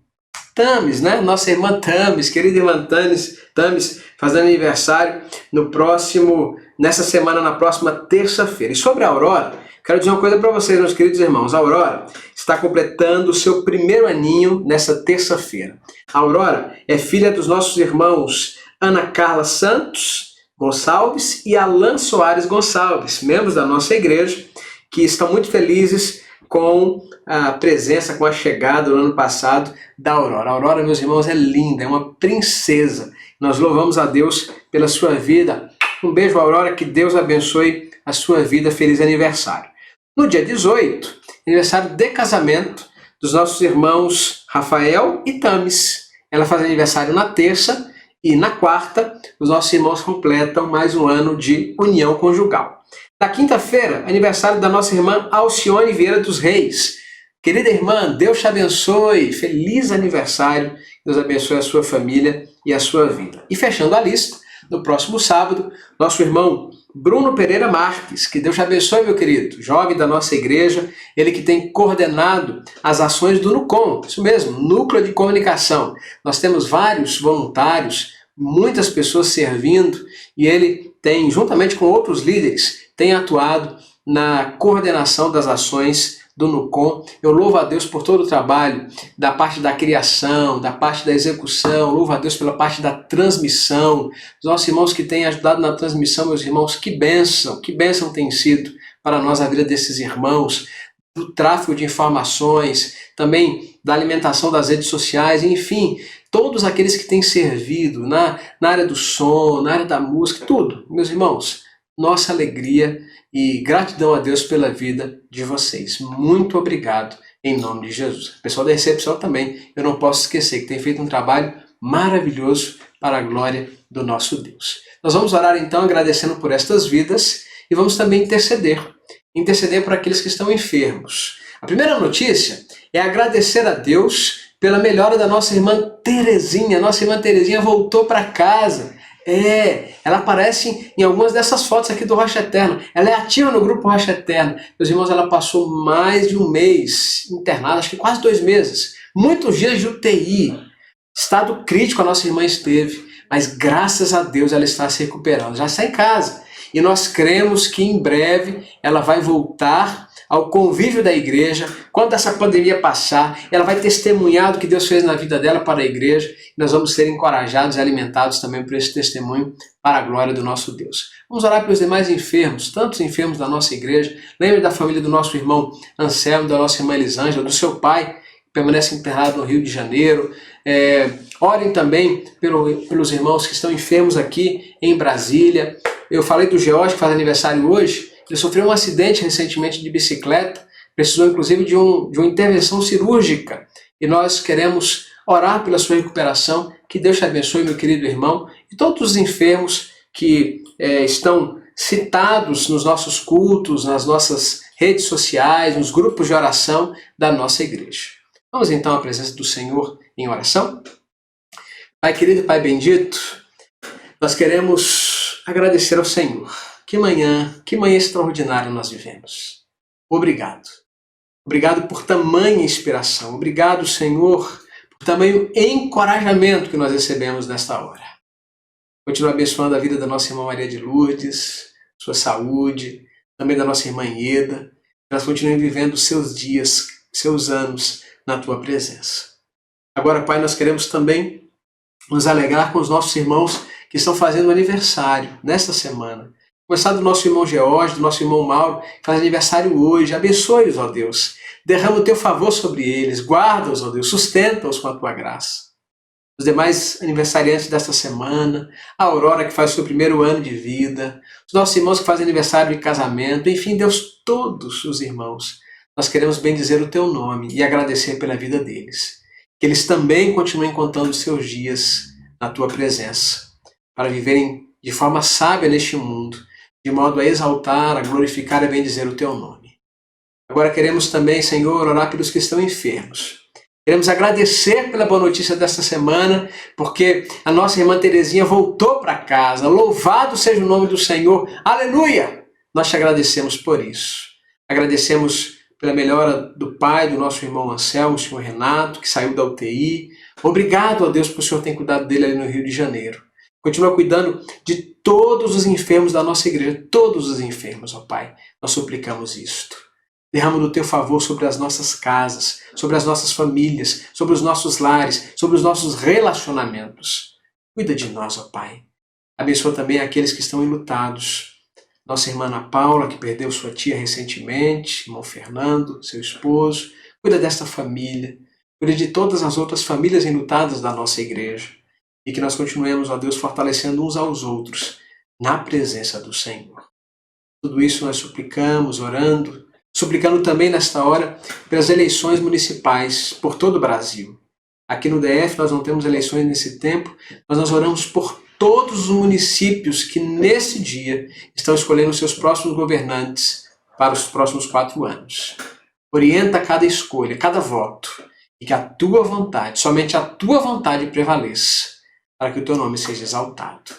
Tames, né? Nossa irmã Tames, querida irmã Tames, fazendo aniversário nessa semana, na próxima terça-feira. E sobre a Aurora, quero dizer uma coisa para vocês, meus queridos irmãos. A Aurora está completando o seu primeiro aninho nessa terça-feira. A Aurora é filha dos nossos irmãos Ana Carla Santos Gonçalves e Alan Soares Gonçalves, membros da nossa igreja, que estão muito felizes com a presença, com a chegada no ano passado da Aurora. A Aurora, meus irmãos, é linda, é uma princesa. Nós louvamos a Deus pela sua vida. Um beijo, Aurora, que Deus abençoe a sua vida. Feliz aniversário. No dia 18, aniversário de casamento dos nossos irmãos Rafael e Tames. Ela faz aniversário na terça e na quarta os nossos irmãos completam mais um ano de união conjugal. Na quinta-feira, aniversário da nossa irmã Alcione Vieira dos Reis. Querida irmã, Deus te abençoe. Feliz aniversário. Deus abençoe a sua família e a sua vida. E fechando a lista, no próximo sábado, nosso irmão Bruno Pereira Marques, que Deus te abençoe, meu querido, jovem da nossa igreja, ele que tem coordenado as ações do NUCOM, isso mesmo, Núcleo de Comunicação. Nós temos vários voluntários, muitas pessoas servindo, e ele tem, juntamente com outros líderes, tem atuado na coordenação das ações do NUCOM. Eu louvo a Deus por todo o trabalho da parte da criação, da parte da execução, louvo a Deus pela parte da transmissão. Os nossos irmãos que têm ajudado na transmissão, meus irmãos, que bênção tem sido para nós a vida desses irmãos, do tráfego de informações, também da alimentação das redes sociais, enfim, todos aqueles que têm servido na área do som, na área da música, tudo, meus irmãos, nossa alegria e gratidão a Deus pela vida de vocês. Muito obrigado em nome de Jesus. O pessoal da recepção também, eu não posso esquecer que tem feito um trabalho maravilhoso para a glória do nosso Deus. Nós vamos orar então agradecendo por estas vidas e vamos também interceder por aqueles que estão enfermos. A primeira notícia é agradecer a Deus pela melhora da nossa irmã Terezinha. Nossa irmã Terezinha voltou para casa. Ela aparece em algumas dessas fotos aqui do Rocha Eterno. Ela é ativa no grupo Rocha Eterno. Meus irmãos, ela passou mais de um mês internada, acho que quase 2 meses. Muitos dias de UTI. Estado crítico a nossa irmã esteve, mas graças a Deus ela está se recuperando. Já está em casa. E nós cremos que em breve ela vai voltar ao convívio da igreja. Quando essa pandemia passar, ela vai testemunhar do que Deus fez na vida dela para a igreja. E nós vamos ser encorajados e alimentados também por esse testemunho para a glória do nosso Deus. Vamos orar pelos demais enfermos, tantos enfermos da nossa igreja. Lembre da família do nosso irmão Anselmo, da nossa irmã Elisângela, do seu pai, que permanece enterrado no Rio de Janeiro. Orem também pelos irmãos que estão enfermos aqui em Brasília. Eu falei do George, que faz aniversário hoje. Ele sofreu um acidente recentemente de bicicleta, precisou inclusive de uma intervenção cirúrgica. E nós queremos orar pela sua recuperação. Que Deus te abençoe, meu querido irmão, e todos os enfermos que estão citados nos nossos cultos, nas nossas redes sociais, nos grupos de oração da nossa igreja. Vamos então à presença do Senhor em oração? Pai querido, Pai bendito, nós queremos agradecer ao Senhor. Que manhã extraordinária nós vivemos. Obrigado. Obrigado por tamanha inspiração. Obrigado, Senhor, por tamanho encorajamento que nós recebemos nesta hora. Continua abençoando a vida da nossa irmã Maria de Lourdes, sua saúde, também da nossa irmã Ieda. Que nós continuemos vivendo seus dias, seus anos na Tua presença. Agora, Pai, nós queremos também nos alegrar com os nossos irmãos que estão fazendo aniversário nesta semana. Começar do nosso irmão George, do nosso irmão Mauro, que faz aniversário hoje. Abençoe-os, ó Deus. Derrama o teu favor sobre eles. Guarda-os, ó Deus. Sustenta-os com a tua graça. Os demais aniversariantes desta semana, a Aurora, que faz o seu primeiro ano de vida, os nossos irmãos que fazem aniversário de casamento, enfim, Deus, todos os irmãos. Nós queremos bendizer o teu nome e agradecer pela vida deles. Que eles também continuem contando os seus dias na tua presença, para viverem de forma sábia neste mundo, de modo a exaltar, a glorificar e a bendizer o teu nome. Agora queremos também, Senhor, orar pelos que estão enfermos. Queremos agradecer pela boa notícia desta semana, porque a nossa irmã Terezinha voltou para casa. Louvado seja o nome do Senhor. Aleluia! Nós te agradecemos por isso. Agradecemos pela melhora do pai do nosso irmão Anselmo, o senhor Renato, que saiu da UTI. Obrigado a Deus por o Senhor ter cuidado dele ali no Rio de Janeiro. Continua cuidando de todos os enfermos da nossa igreja, todos os enfermos, ó Pai. Nós suplicamos isto. Derrama do teu favor sobre as nossas casas, sobre as nossas famílias, sobre os nossos lares, sobre os nossos relacionamentos. Cuida de nós, ó Pai. Abençoa também aqueles que estão enlutados. Nossa irmã Ana Paula, que perdeu sua tia recentemente, irmão Fernando, seu esposo. Cuida desta família. Cuida de todas as outras famílias enlutadas da nossa igreja. E que nós continuemos, ó Deus, fortalecendo uns aos outros na presença do Senhor. Tudo isso nós suplicamos, orando, suplicando também nesta hora pelas eleições municipais por todo o Brasil. Aqui no DF nós não temos eleições nesse tempo, mas nós oramos por todos os municípios que nesse dia estão escolhendo seus próximos governantes para os próximos 4 anos. Orienta cada escolha, cada voto, e que a tua vontade, somente a tua vontade prevaleça, para que o teu nome seja exaltado.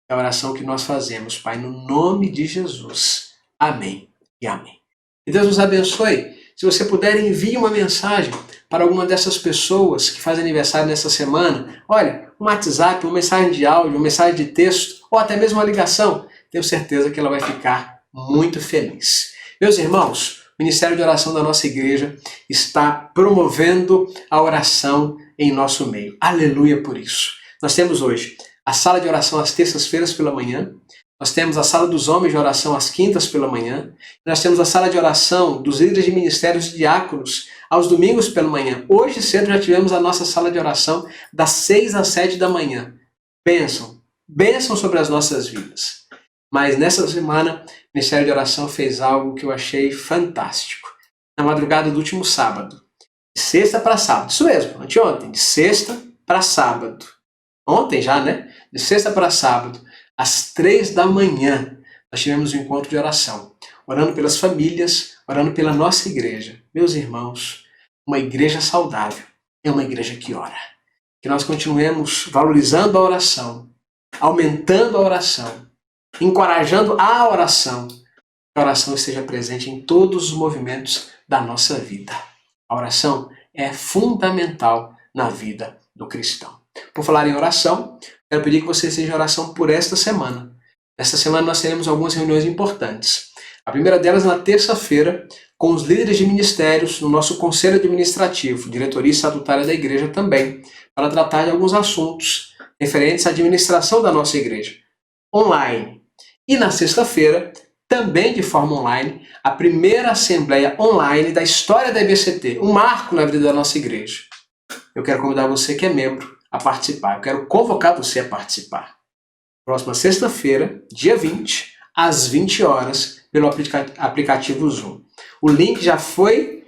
É a oração que nós fazemos, Pai, no nome de Jesus. Amém e amém. Que Deus nos abençoe. Se você puder, envie uma mensagem para alguma dessas pessoas que fazem aniversário nessa semana. Olha, um WhatsApp, uma mensagem de áudio, uma mensagem de texto, ou até mesmo uma ligação. Tenho certeza que ela vai ficar muito feliz. Meus irmãos, o Ministério de Oração da nossa igreja está promovendo a oração em nosso meio. Aleluia por isso. Nós temos hoje a sala de oração às terças-feiras pela manhã, nós temos a sala dos homens de oração às quintas pela manhã, nós temos a sala de oração dos líderes de ministérios e diáconos aos domingos pela manhã. Hoje cedo já tivemos a nossa sala de oração das 6 às 7 da manhã. Bênção sobre as nossas vidas. Mas nessa semana, o Ministério de Oração fez algo que eu achei fantástico. Na madrugada do último sábado, de sexta para sábado, isso mesmo, anteontem, de sexta para sábado. Ontem já, né? De sexta para sábado, às 3 da manhã, nós tivemos um encontro de oração, orando pelas famílias, orando pela nossa igreja. Meus irmãos, uma igreja saudável é uma igreja que ora. Que nós continuemos valorizando a oração, aumentando a oração, encorajando a oração, que a oração esteja presente em todos os movimentos da nossa vida. A oração é fundamental na vida do cristão. Por falar em oração, quero pedir que você seja oração por esta semana. Esta semana nós teremos algumas reuniões importantes. A primeira delas na terça-feira, com os líderes de ministérios no nosso conselho administrativo, diretoria estatutária da igreja também, para tratar de alguns assuntos referentes à administração da nossa igreja, online. E na sexta-feira, também de forma online, a primeira assembleia online da história da EBCT, um marco na vida da nossa igreja. Eu quero convidar você que é membro a participar. Eu quero convocar você a participar. Próxima sexta-feira, dia 20, às 20 horas, pelo aplicativo Zoom. O link já foi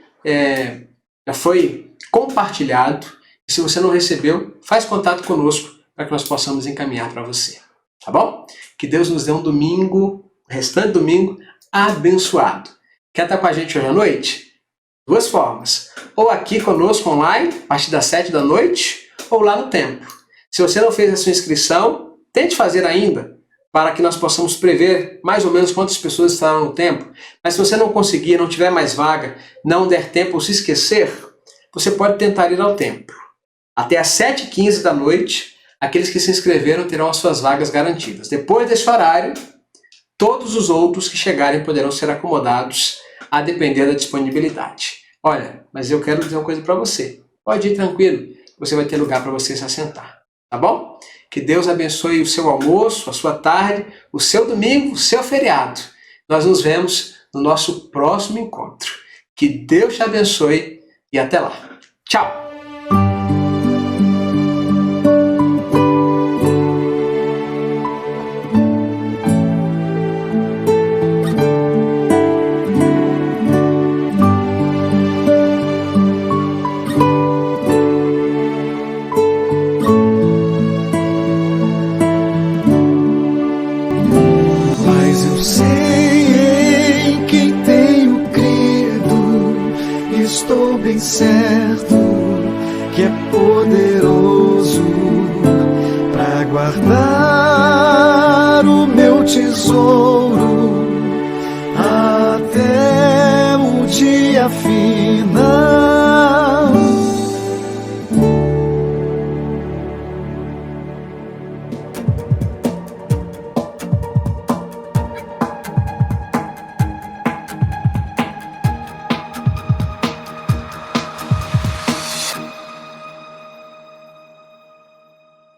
compartilhado. E se você não recebeu, faz contato conosco para que nós possamos encaminhar para você. Tá bom? Que Deus nos dê um domingo, restante domingo, abençoado. Quer estar com a gente hoje à noite? 2 formas. Ou aqui conosco online, a partir das 7 da noite, ou lá no templo. Se você não fez a sua inscrição, tente fazer ainda, para que nós possamos prever mais ou menos quantas pessoas estarão no templo. Mas se você não conseguir, não tiver mais vaga, não der tempo ou se esquecer, você pode tentar ir ao templo. Até às 7h15 da noite, aqueles que se inscreveram terão as suas vagas garantidas. Depois desse horário, todos os outros que chegarem poderão ser acomodados a depender da disponibilidade. Olha, mas eu quero dizer uma coisa para você. Pode ir tranquilo, você vai ter lugar para você se assentar. tá bom? Que Deus abençoe o seu almoço, a sua tarde, o seu domingo, o seu feriado. Nós nos vemos no nosso próximo encontro. Que Deus te abençoe e até lá. Tchau! Mas eu sei em quem tenho crido, e estou bem certo que é poderoso para guardar o meu tesouro até o dia final.